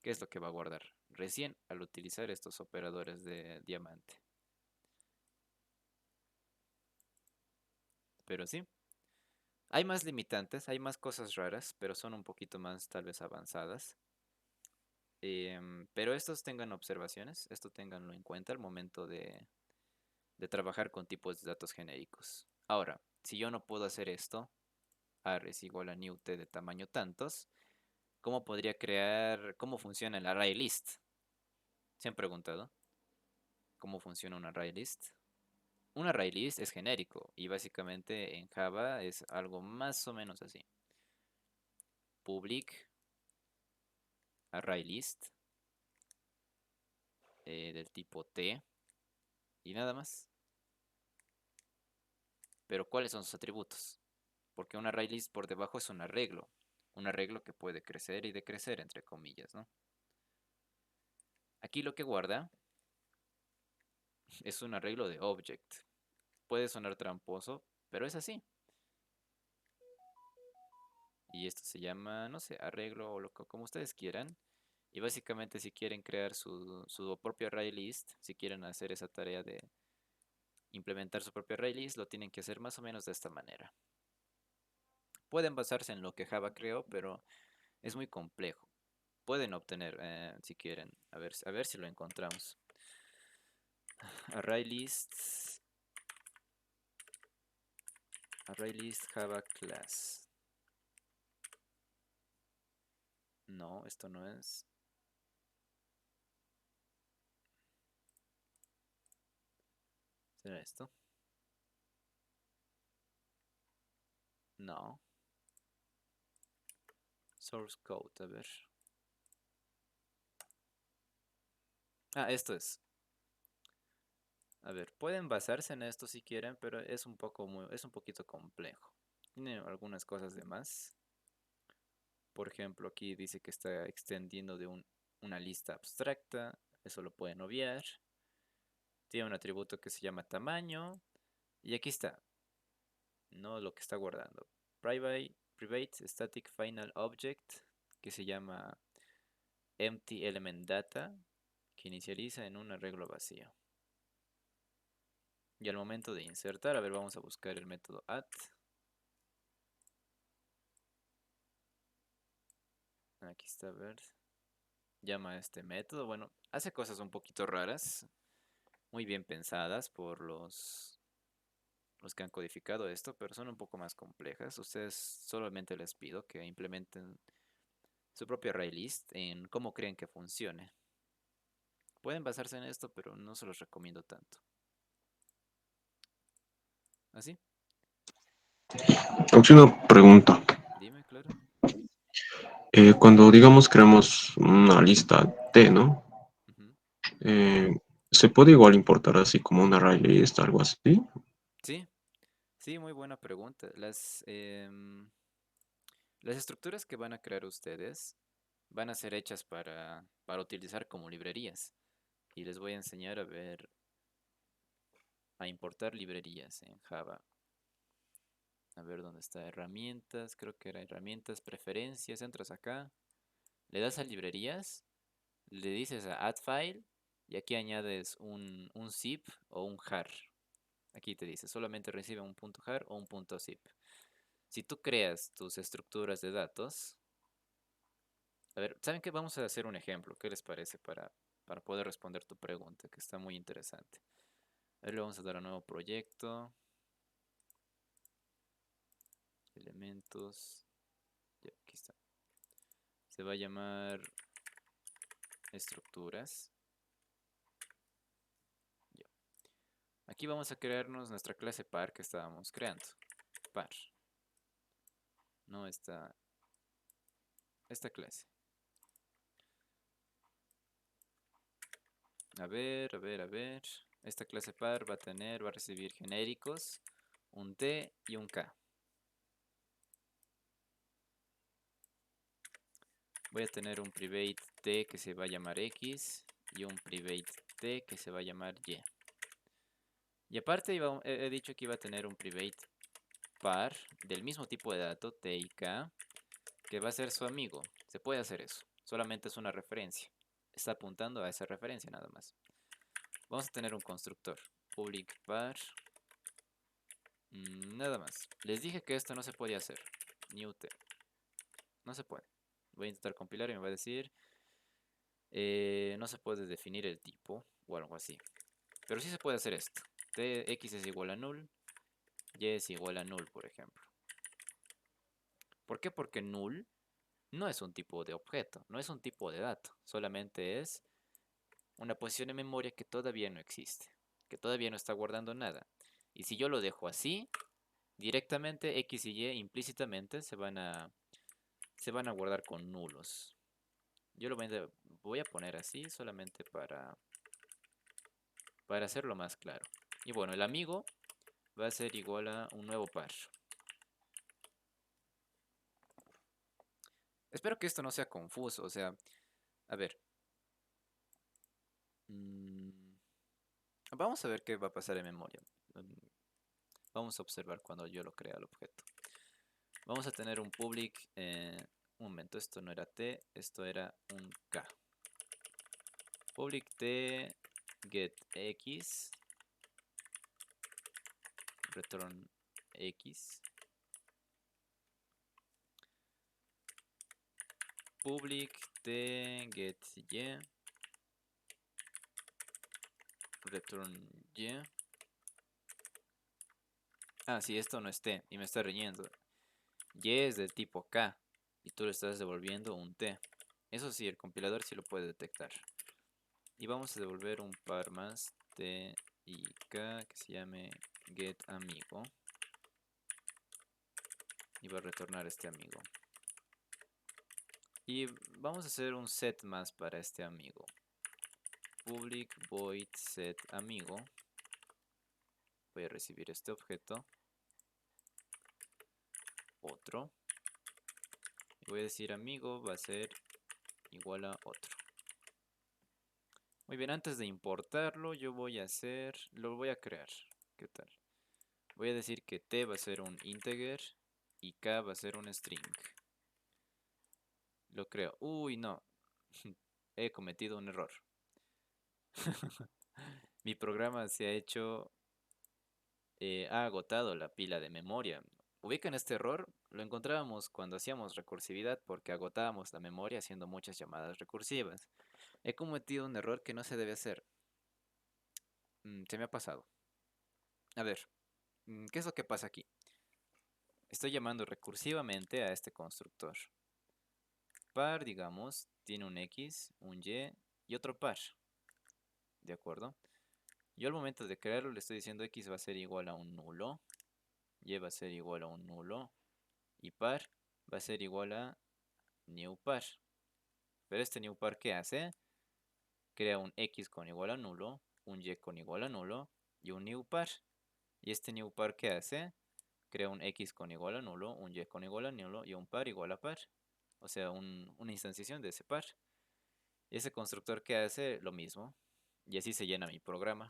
qué es lo que va a guardar recién al utilizar estos operadores de diamante. Pero sí, hay más limitantes, hay más cosas raras, pero son un poquito más tal vez avanzadas. Pero estos tengan observaciones, esto tenganlo en cuenta al momento de trabajar con tipos de datos genéricos. Ahora, si yo no puedo hacer esto, ar es igual a new t de tamaño tantos, ¿cómo podría crear, cómo funciona el array list? ¿Se han preguntado cómo funciona un array list? Un array list es genérico y básicamente en Java es algo más o menos así. Public array list del tipo T y nada más. Pero ¿cuáles son sus atributos? Porque un array list por debajo es un arreglo que puede crecer y decrecer entre comillas, ¿no? Aquí lo que guarda es un arreglo de object. Puede sonar tramposo, pero es así. Y esto se llama, no sé, arreglo o como ustedes quieran. Y básicamente si quieren crear su propio array list, si quieren hacer esa tarea de implementar su propio array list, lo tienen que hacer más o menos de esta manera. Pueden basarse en lo que Java creó, pero es muy complejo. Pueden obtener, si quieren, a ver si lo encontramos. Array list, array list Java class. No, esto no es. ¿Será esto? No. Source code, a ver. Ah, esto es. A ver, pueden basarse en esto si quieren, pero es un poquito complejo. Tiene algunas cosas de más. Por ejemplo, aquí dice que está extendiendo de una lista abstracta. Eso lo pueden obviar. Tiene un atributo que se llama tamaño. Y aquí está, no lo que está guardando. Private static final object, que se llama empty element data, que inicializa en un arreglo vacío. Y al momento de insertar, a ver, vamos a buscar el método add. Aquí está, a ver. Llama a este método. Bueno, hace cosas un poquito raras, muy bien pensadas por los que han codificado esto, pero son un poco más complejas. Ustedes solamente les pido que implementen su propio array list en cómo creen que funcione. Pueden basarse en esto, pero no se los recomiendo tanto. ¿Así? Aunque una pregunta. Dime, claro. Cuando, digamos, creamos una lista T, ¿no? Ujú. Eh, ¿Se puede igual importar así como un array list, algo así? Sí, sí, muy buena pregunta. Las estructuras que van a crear ustedes van a ser hechas para utilizar como librerías. Y les voy a enseñar a importar librerías en Java. A ver dónde está herramientas, creo que era herramientas, preferencias, entras acá, le das a librerías, le dices a add file y aquí añades un zip o un jar. Aquí te dice, solamente recibe un punto .jar o un punto .zip. Si tú creas tus estructuras de datos, a ver, ¿saben qué? Vamos a hacer un ejemplo. ¿Qué les parece para poder responder tu pregunta? Que está muy interesante. A ver, le vamos a dar a nuevo proyecto, elementos, ya, aquí está. Se va a llamar estructuras. Ya. Aquí vamos a crearnos nuestra clase par que estábamos creando. Par. No esta clase. A ver, a ver, a ver. Esta clase par va a recibir genéricos, un T y un K. Voy a tener un private T que se va a llamar X y un private T que se va a llamar Y. Y aparte he dicho que iba a tener un private par del mismo tipo de dato, T y K, que va a ser su amigo. Se puede hacer eso. Solamente es una referencia. Está apuntando a esa referencia nada más. Vamos a tener un constructor. Public var. Nada más. Les dije que esto no se podía hacer. New T. No se puede. Voy a intentar compilar y me va a decir no se puede definir el tipo o algo así. Pero sí se puede hacer esto. X es igual a null, Y es igual a null, por ejemplo. ¿Por qué? Porque null no es un tipo de objeto, no es un tipo de dato, solamente es una posición en memoria que todavía no existe, que todavía no está guardando nada. Y si yo lo dejo así, directamente X y Y implícitamente se van a guardar con nulos. Yo lo voy a poner así solamente para hacerlo más claro. Y bueno, el amigo va a ser igual a un nuevo par. Espero que esto no sea confuso, o sea, a ver. mm, Vamos a ver qué va a pasar en memoria. Mm, Vamos a observar cuando yo lo crea el objeto. Vamos a tener un public. Un momento, esto no era T, esto era un K. Public T get X. Return X. Public T get Y. Return Y. Ah, sí, esto no es T y me está riñendo. Y es del tipo K y tú le estás devolviendo un T. Eso sí, el compilador sí lo puede detectar. Y vamos a devolver un par más T y K que se llame getAmigo. Y va a retornar este amigo. Y vamos a hacer un set más para este amigo. Public void set amigo. Voy a recibir este objeto. Otro. Y voy a decir amigo va a ser igual a otro. Muy bien, antes de importarlo, yo lo voy a crear. ¿Qué tal? Voy a decir que T va a ser un integer y K va a ser un string. Lo creo. Uy, no. He cometido un error. Mi programa ha agotado la pila de memoria. ¿Ubican este error? Lo encontrábamos cuando hacíamos recursividad porque agotábamos la memoria haciendo muchas llamadas recursivas. He cometido un error que no se debe hacer. Se me ha pasado. A ver, ¿qué es lo que pasa aquí? Estoy llamando recursivamente a este constructor. par, digamos, tiene un X, un Y y otro par. ¿De acuerdo? Yo al momento de crearlo le estoy diciendo X va a ser igual a un nulo, Y va a ser igual a un nulo y par va a ser igual a new par. Pero este new par, ¿qué hace? Crea un X con igual a nulo, un Y con igual a nulo y un new par. Y este new par, ¿qué hace? Crea un X con igual a nulo, un Y con igual a nulo y un par igual a par. O sea, una instanciación de ese par. Y ese constructor, ¿qué hace? Lo mismo. Y así se llena mi programa.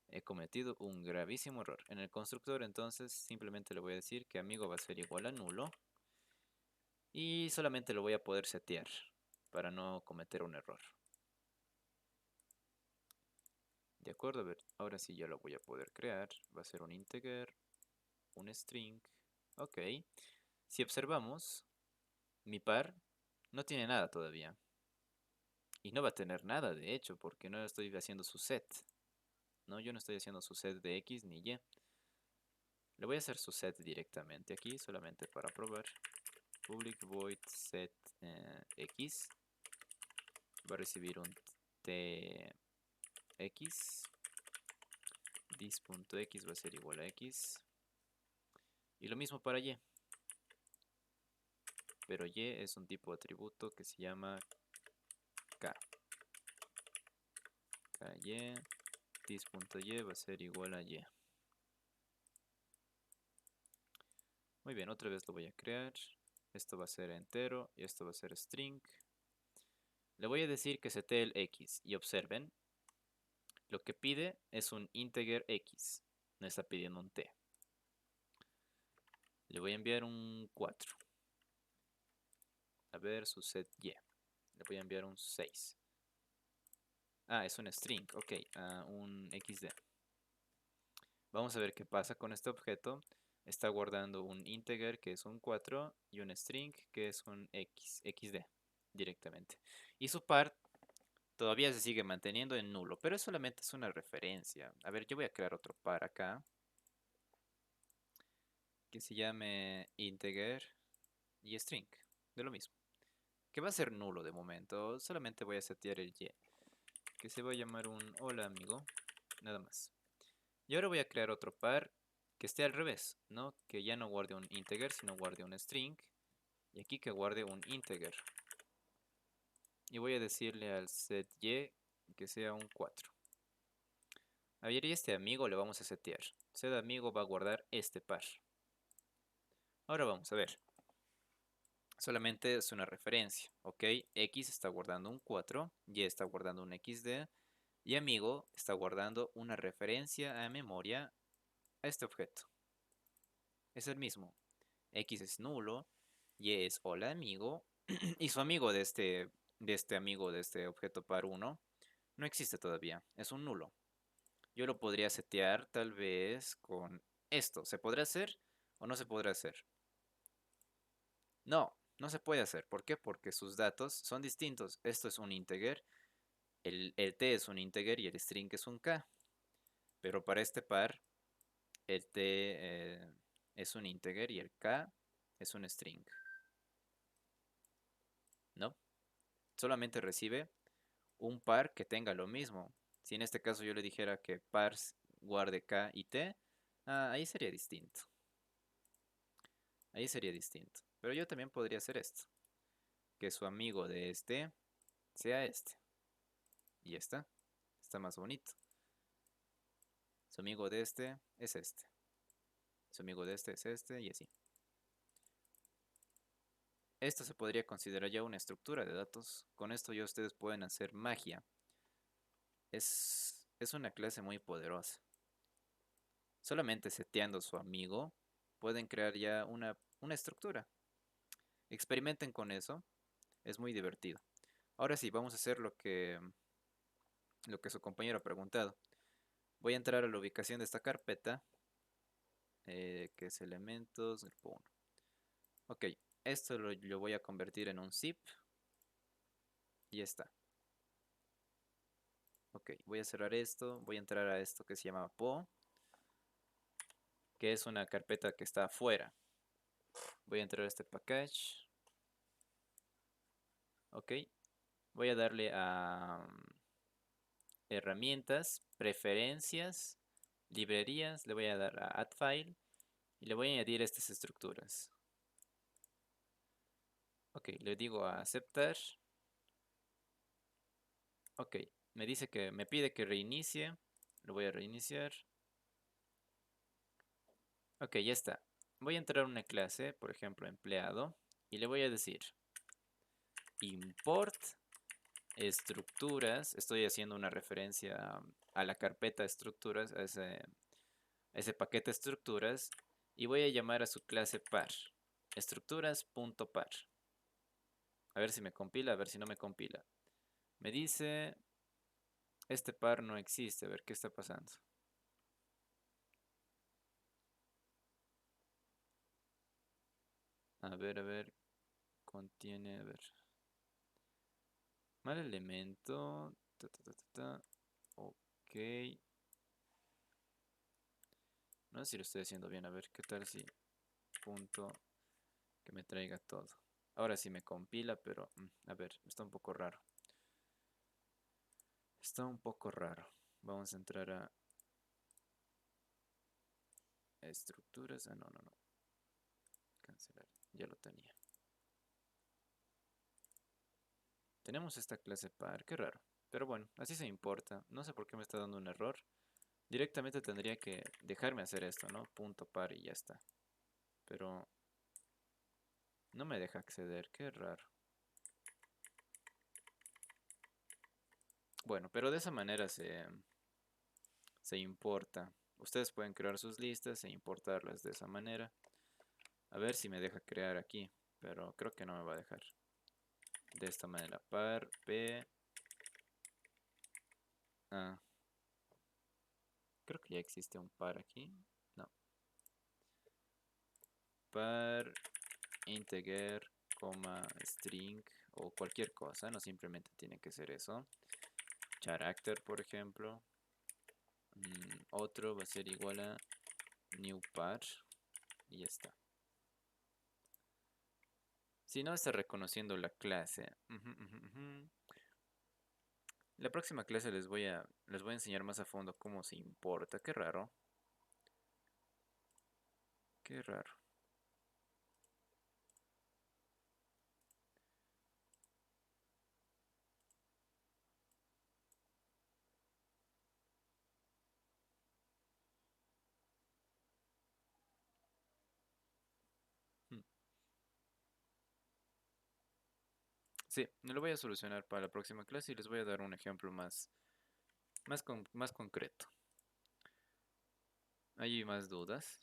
He cometido un gravísimo error. En el constructor, entonces, simplemente le voy a decir que amigo va a ser igual a nulo. Y solamente lo voy a poder setear para no cometer un error. De acuerdo, a ver, ahora sí ya lo voy a poder crear. Va a ser un integer, un string. Ok. Si observamos, mi par no tiene nada todavía. Y no va a tener nada, de hecho, porque no estoy haciendo su set. No, yo no estoy haciendo su set de X ni Y. Le voy a hacer su set directamente aquí, solamente para probar. Public void set X. Va a recibir un tx. This.x va a ser igual a X. Y lo mismo para Y. Pero Y es un tipo de atributo que se llama K. KY. This.y va a ser igual a Y. Muy bien, otra vez lo voy a crear. Esto va a ser entero y esto va a ser string. Le voy a decir que setee el X. Y observen, lo que pide es un integer X. No está pidiendo un T. Le voy a enviar un 4. A ver su set Y. Le voy a enviar un 6. Ah, es un string. Ok, un XD. Vamos a ver qué pasa con este objeto. Está guardando un integer que es un 4 y un string que es un XD directamente. Y su par todavía se sigue manteniendo en nulo, pero solamente es una referencia. A ver, yo voy a crear otro par acá que se llame integer y string, de lo mismo. Que va a ser nulo de momento, solamente voy a setear el y, que se va a llamar un hola amigo, nada más. Y ahora voy a crear otro par que esté al revés, ¿no? Que ya no guarde un integer, sino guarde un string. Y aquí que guarde un integer. Y voy a decirle al set y que sea un 4. A ver, y este amigo le vamos a setear. Set amigo va a guardar este par. Ahora vamos a ver. Solamente es una referencia, ¿ok? X está guardando un 4, Y está guardando un XD, y amigo está guardando una referencia a memoria a este objeto. Es el mismo. X es nulo, Y es hola amigo, y su amigo de este amigo de este objeto par 1 no existe todavía, es un nulo. Yo lo podría setear tal vez con esto. ¿Se podrá hacer o no se podrá hacer? No, no se puede hacer. ¿Por qué? Porque sus datos son distintos. Esto es un integer, el t es un integer y el string es un k. Pero para este par, el t es un integer y el k es un string. ¿No? Solamente recibe un par que tenga lo mismo. Si en este caso yo le dijera que pars guarde k y t, ahí sería distinto. Ahí sería distinto. Pero yo también podría hacer esto. Que su amigo de este sea este. Y ya está. Está más bonito. Su amigo de este es este. Su amigo de este es este y así. Esto se podría considerar ya una estructura de datos. Con esto ya ustedes pueden hacer magia. Es una clase muy poderosa. Solamente seteando su amigo pueden crear ya una estructura. Experimenten con eso. Es muy divertido. Ahora sí, vamos a hacer lo que su compañero ha preguntado. Voy a entrar a la ubicación de esta carpeta, que es elementos, grupo 1. Ok, esto lo voy a convertir en un zip y ya está. Ok, voy a cerrar esto, voy a entrar a esto que se llama po, que es una carpeta que está afuera. Voy a entrar a este package. Ok. Voy a darle a herramientas, preferencias, librerías. Le voy a dar a add file y le voy a añadir estas estructuras. Ok, le digo a aceptar. Ok, me dice que me pide que reinicie. Lo voy a reiniciar. Ok, ya está. Voy a entrar a una clase, por ejemplo, empleado, y le voy a decir import estructuras. Estoy haciendo una referencia a la carpeta estructuras, a ese paquete estructuras, y voy a llamar a su clase par. Estructuras.par. A ver si me compila, a ver si no me compila. Me dice, este par no existe. A ver qué está pasando. A ver, contiene, a ver. Mal elemento. Ta, ta, ta, ta, ta. Ok. No sé si lo estoy haciendo bien. A ver, ¿qué tal si punto que me traiga todo? Ahora sí me compila, pero a ver, está un poco raro. Está un poco raro. Vamos a entrar a estructuras. Ah, no, no, no. Cancelar. Ya lo tenía. Tenemos esta clase par. Qué raro. Pero bueno, así se importa. No sé por qué me está dando un error. Directamente tendría que dejarme hacer esto, ¿no? Punto par y ya está. Pero no me deja acceder. Qué raro. Bueno, pero de esa manera se importa. Ustedes pueden crear sus listas e importarlas de esa manera. A ver si me deja crear aquí, pero creo que no me va a dejar. De esta manera, par, p. Ah, creo que ya existe un par aquí. No, par, integer, coma, string o cualquier cosa. No simplemente tiene que ser eso. Character, por ejemplo. Otro va a ser igual a new par y ya está. Si no, está reconociendo la clase. La próxima clase les voy a enseñar más a fondo cómo se importa. Qué raro. Qué raro. Mm. Sí, lo voy a solucionar para la próxima clase y les voy a dar un ejemplo más concreto. ¿Hay más dudas?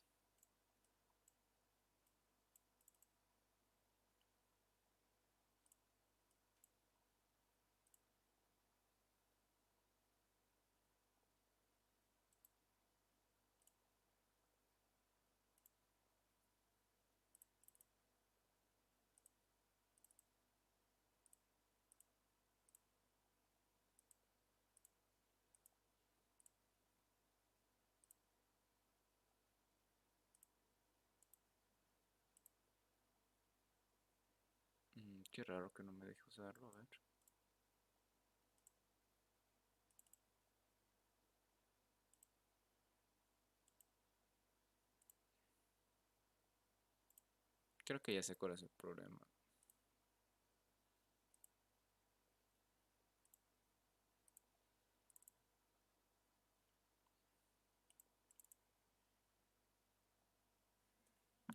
Qué raro que no me deje usarlo, a ver. Creo que ya sé cuál es el problema.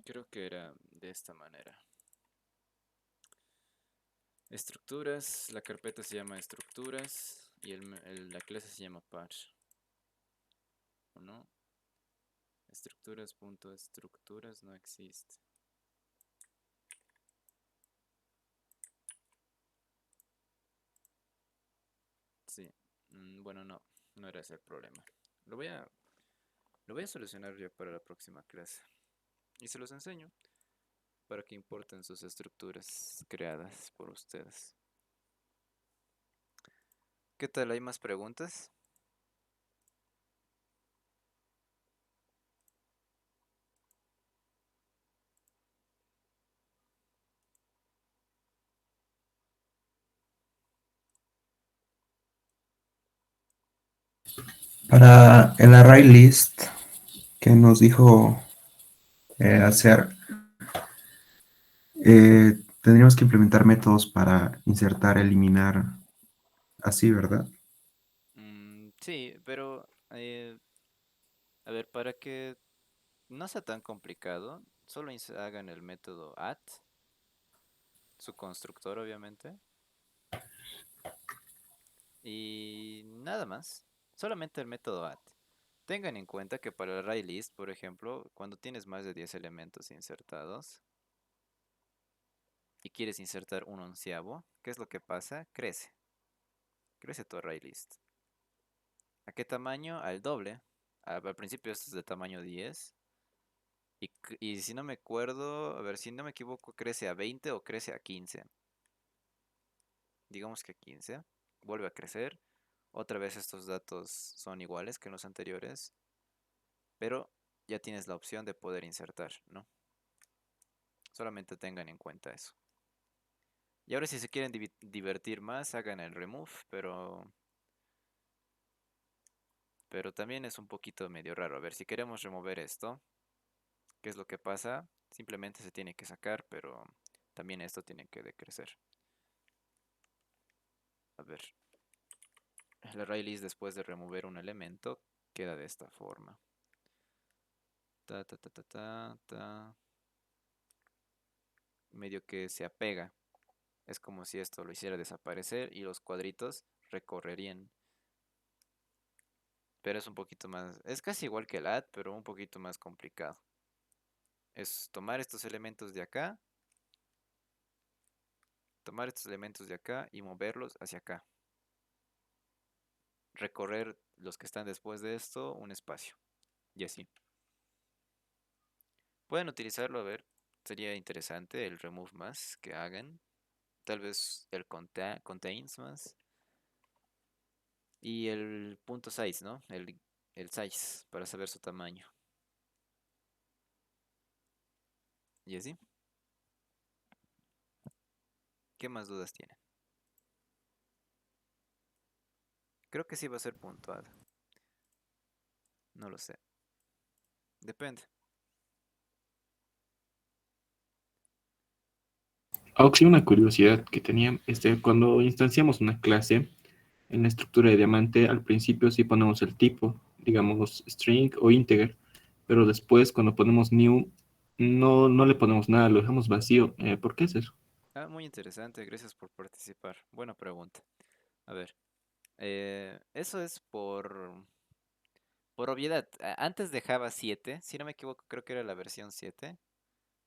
Creo que era de esta manera. Estructuras, la carpeta se llama estructuras y la clase se llama par. ¿O no? Estructuras.estructuras no existe. Sí. Bueno, no era ese el problema. Lo voy a, lo voy a solucionar yo para la próxima clase. Y se los enseño para que importen sus estructuras creadas por ustedes. ¿Qué tal? ¿Hay más preguntas? Para el array list que nos dijo hacer, tendríamos que implementar métodos para insertar, eliminar, así, ¿verdad? Sí, pero a ver, para que no sea tan complicado, solo hagan el método add, su constructor obviamente, y nada más, solamente el método add. Tengan en cuenta que para el array list, por ejemplo, cuando tienes más de 10 elementos insertados y quieres insertar un onceavo, ¿qué es lo que pasa? Crece tu array list. ¿A qué tamaño? Al doble. Al principio esto es de tamaño 10. Y si no me acuerdo, a ver, si no me equivoco, crece a 20 o crece a 15. Digamos que 15. Vuelve a crecer. Otra vez estos datos son iguales que en los anteriores, pero ya tienes la opción de poder insertar, ¿no? Solamente tengan en cuenta eso. Y ahora si se quieren divertir más, hagan el remove, pero también es un poquito medio raro. A ver, si queremos remover esto, ¿qué es lo que pasa? Simplemente se tiene que sacar, pero también esto tiene que decrecer. A ver, el array list después de remover un elemento queda de esta forma. Ta, ta, ta, ta, ta, ta. Medio que se apega. Es como si esto lo hiciera desaparecer y los cuadritos recorrerían. Pero es un poquito más, es casi igual que el add, pero un poquito más complicado. Es tomar estos elementos de acá y moverlos hacia acá. Recorrer los que están después de esto un espacio. Y así. Pueden utilizarlo, a ver, sería interesante el remove más que hagan. Tal vez el contains más. Y el punto size, ¿no? El size para saber su tamaño. Y así. ¿Qué más dudas tienen? Creo que sí va a ser puntuado. No lo sé. Depende. Aunque sí, una curiosidad que tenía, cuando instanciamos una clase en la estructura de diamante, al principio sí ponemos el tipo, digamos string o integer, pero después cuando ponemos new, no le ponemos nada, lo dejamos vacío. ¿Por qué es eso? Ah, muy interesante. Gracias por participar. Buena pregunta. A ver. Eso es por obviedad. Antes de Java 7, si no me equivoco, creo que era la versión 7.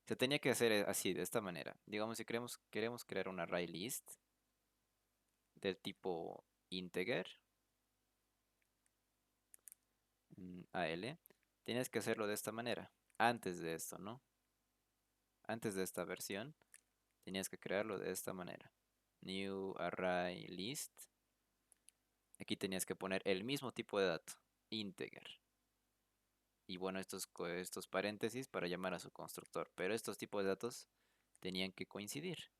Se tenía que hacer así, de esta manera. Digamos, si queremos crear un array list del tipo integer, AL, tienes que hacerlo de esta manera. Antes de esto, ¿no? Antes de esta versión, tenías que crearlo de esta manera. New array list. Aquí tenías que poner el mismo tipo de dato, integer. Y bueno, estos paréntesis para llamar a su constructor. Pero estos tipos de datos tenían que coincidir.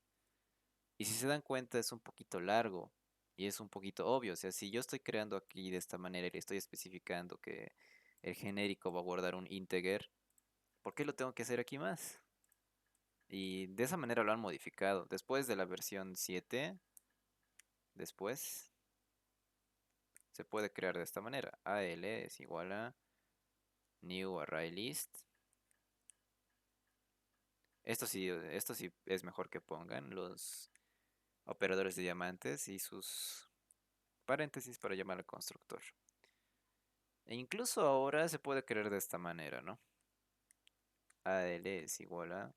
Y si se dan cuenta es un poquito largo y es un poquito obvio. O sea, si yo estoy creando aquí de esta manera y le estoy especificando que el genérico va a guardar un integer, ¿por qué lo tengo que hacer aquí más? Y de esa manera lo han modificado. Después de la versión 7, después se puede crear de esta manera. AL es igual a new array list. Esto sí es mejor que pongan los operadores de diamantes y sus paréntesis para llamar al constructor. E incluso ahora se puede crear de esta manera, ¿no? AL es igual a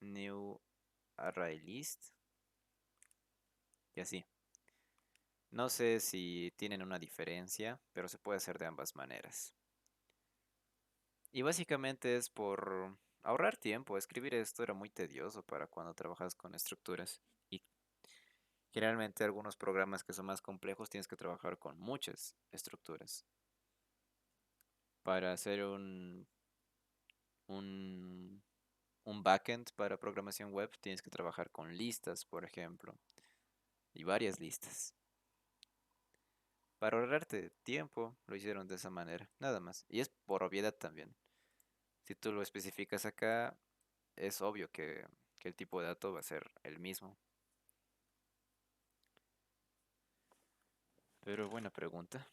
new array list y así. No sé si tienen una diferencia, pero se puede hacer de ambas maneras. Y básicamente es por ahorrar tiempo. Escribir esto era muy tedioso para cuando trabajas con estructuras. Y generalmente algunos programas que son más complejos tienes que trabajar con muchas estructuras. Para hacer un, un backend para programación web tienes que trabajar con listas, por ejemplo, y varias listas. Para ahorrarte tiempo, lo hicieron de esa manera, nada más. Y es por obviedad también. Si tú lo especificas acá, es obvio que el tipo de dato va a ser el mismo. Pero buena pregunta.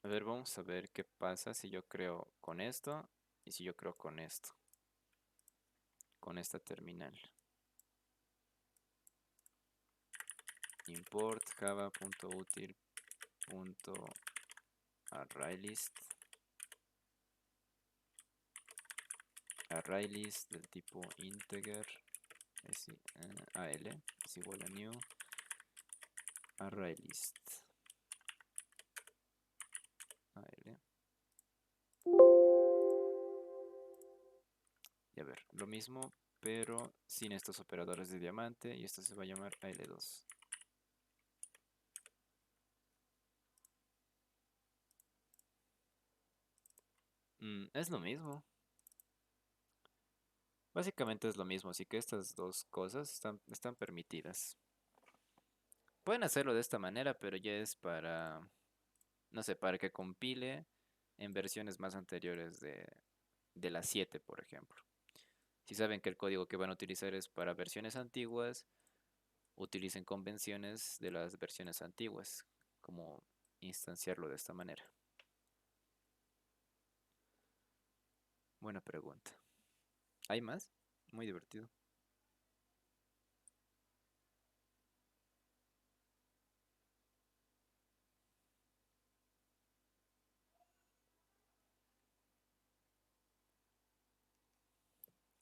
A ver, vamos a ver qué pasa si yo creo con esto y si yo creo con esto, con esta terminal. Import java.util.arraylist. ArrayList del tipo integer al es igual a new ArrayList al. Y a ver, lo mismo, pero sin estos operadores de diamante, y esto se va a llamar AL2. Es lo mismo. Básicamente es lo mismo, así que estas dos cosas están permitidas. Pueden hacerlo de esta manera, pero ya es para, no sé, para que compile en versiones más anteriores de las 7, por ejemplo. Si saben que el código que van a utilizar es para versiones antiguas, utilicen convenciones de las versiones antiguas, como instanciarlo de esta manera. Buena pregunta. ¿Hay más? Muy divertido.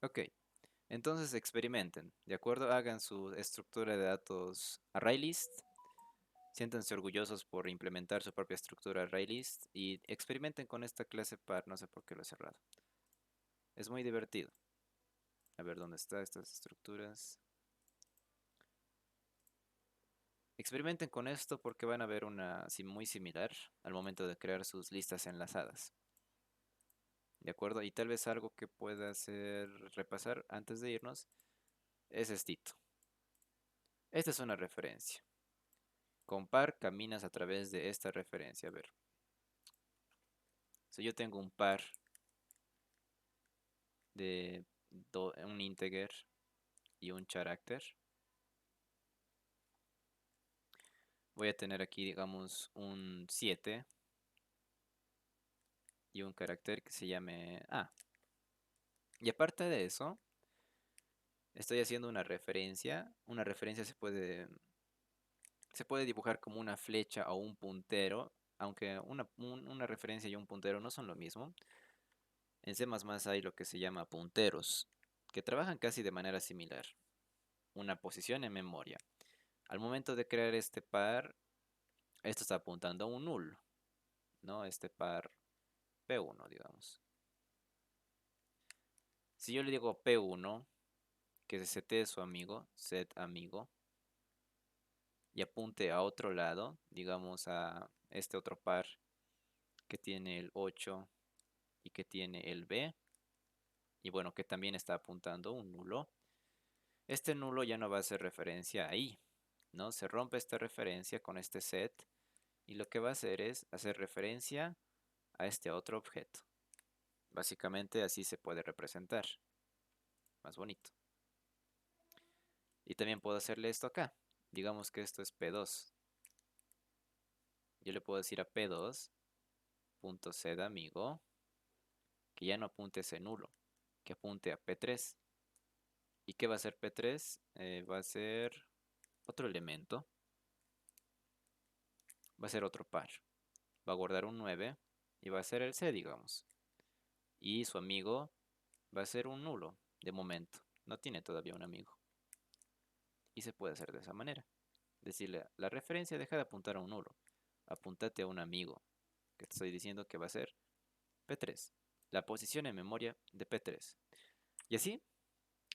Ok, entonces experimenten, ¿de acuerdo? Hagan su estructura de datos ArrayList. Siéntanse orgullosos por implementar su propia estructura ArrayList y experimenten con esta clase par, no sé por qué lo he cerrado. Es muy divertido. A ver dónde están estas estructuras. Experimenten con esto porque van a ver una muy similar al momento de crear sus listas enlazadas. ¿De acuerdo? Y tal vez algo que pueda hacer repasar antes de irnos es estito. Esta es una referencia. Con par caminas a través de esta referencia. A ver, si yo tengo un par de un integer y un carácter, voy a tener aquí, digamos, un 7 y un carácter que se llame A. Y aparte de eso, estoy haciendo una referencia. Una referencia se puede dibujar como una flecha o un puntero, aunque una referencia y un puntero no son lo mismo. En C++ hay lo que se llama punteros, que trabajan casi de manera similar. Una posición en memoria. Al momento de crear este par, esto está apuntando a un null, ¿no? Este par P1, digamos. Si yo le digo P1, que se setee su amigo, set amigo, y apunte a otro lado, digamos a este otro par que tiene el 8 y que tiene el B, y bueno, que también está apuntando un nulo. Este nulo ya no va a hacer referencia ahí, ¿no? Se rompe esta referencia con este set y lo que va a hacer es hacer referencia a este otro objeto. Básicamente así se puede representar, más bonito. Y también puedo hacerle esto acá. Digamos que esto es P2. Yo le puedo decir a P2.set amigo que ya no apunte ese nulo, que apunte a P3. ¿Y qué va a ser P3? Va a ser otro elemento, va a ser otro par. Va a guardar un 9 y va a ser el C, digamos. Y su amigo va a ser un nulo, de momento. No tiene todavía un amigo. Y se puede hacer de esa manera. Decirle, la referencia deja de apuntar a un nulo. Apúntate a un amigo, que te estoy diciendo que va a ser P3. La posición en memoria de P3. Y así,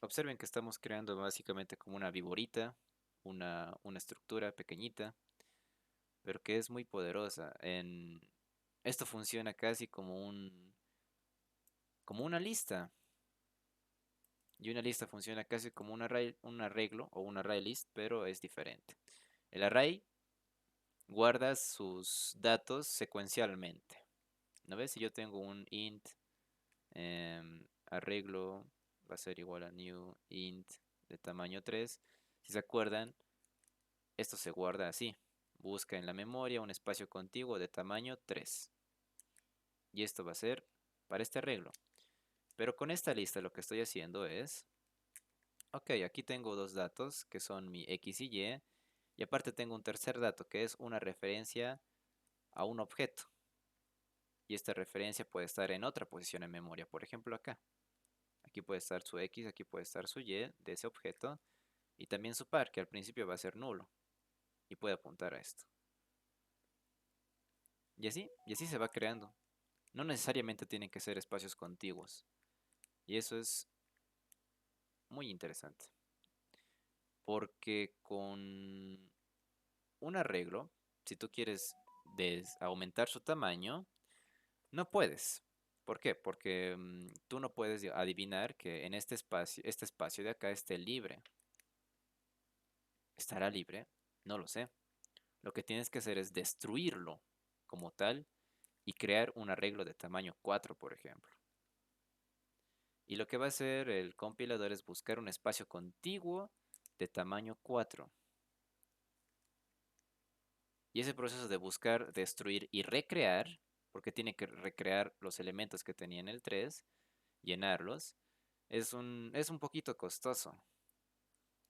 observen que estamos creando básicamente como una viborita, una estructura pequeñita, pero que es muy poderosa. Esto funciona casi como una lista. Y una lista funciona casi como un arreglo o un array list, pero es diferente. El array guardas sus datos secuencialmente. ¿No ves? Si yo tengo un int arreglo, va a ser igual a new int de tamaño 3. Si se acuerdan, esto se guarda así. Busca en la memoria un espacio contiguo de tamaño 3. Y esto va a ser para este arreglo. Pero con esta lista lo que estoy haciendo es, ok, aquí tengo dos datos que son mi X y Y. Y aparte tengo un tercer dato que es una referencia a un objeto. Y esta referencia puede estar en otra posición en memoria. Por ejemplo acá. Aquí puede estar su X, aquí puede estar su Y de ese objeto. Y también su par, que al principio va a ser nulo. Y puede apuntar a esto. Y así se va creando. No necesariamente tienen que ser espacios contiguos. Y eso es muy interesante. Porque con un arreglo, si tú quieres aumentar su tamaño, no puedes. ¿Por qué? Porque tú no puedes adivinar que en este espacio de acá esté libre. ¿Estará libre? No lo sé. Lo que tienes que hacer es destruirlo como tal y crear un arreglo de tamaño 4, por ejemplo. Y lo que va a hacer el compilador es buscar un espacio contiguo de tamaño 4. Y ese proceso de buscar, destruir y recrear, porque tiene que recrear los elementos que tenía en el 3, llenarlos, es un poquito costoso.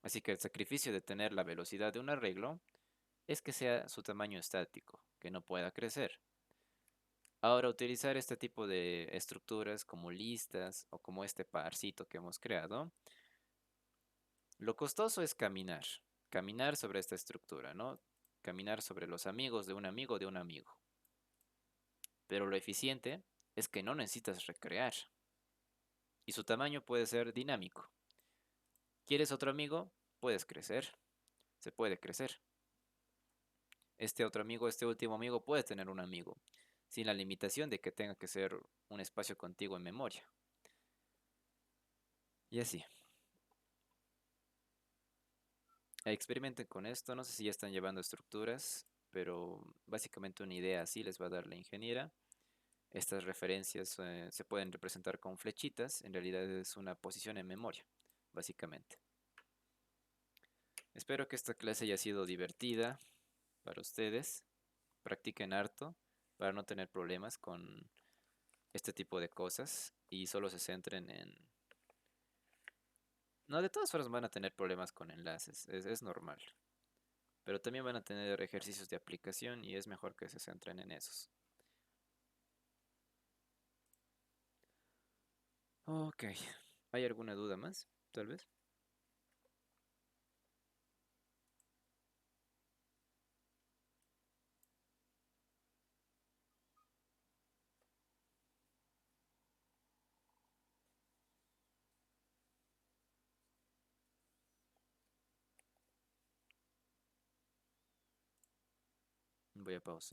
Así que el sacrificio de tener la velocidad de un arreglo es que sea su tamaño estático, que no pueda crecer. Ahora, utilizar este tipo de estructuras como listas o como este parcito que hemos creado, lo costoso es caminar sobre esta estructura, ¿no? Caminar sobre los amigos de un amigo de un amigo. Pero lo eficiente es que no necesitas recrear y su tamaño puede ser dinámico. ¿Quieres otro amigo? Puedes crecer, se puede crecer. Este otro amigo, este último amigo puede tener un amigo, sin la limitación de que tenga que ser un espacio contiguo en memoria. Y así. Experimenten con esto, no sé si ya están llevando estructuras, pero básicamente una idea así les va a dar la ingeniera. Estas referencias se pueden representar con flechitas, en realidad es una posición en memoria, básicamente. Espero que esta clase haya sido divertida para ustedes. Practiquen harto para no tener problemas con este tipo de cosas y solo se centren en... No, de todas formas van a tener problemas con enlaces, es normal. Pero también van a tener ejercicios de aplicación y es mejor que se centren en esos. Ok, ¿hay alguna duda más? Tal vez. Voy a pausar.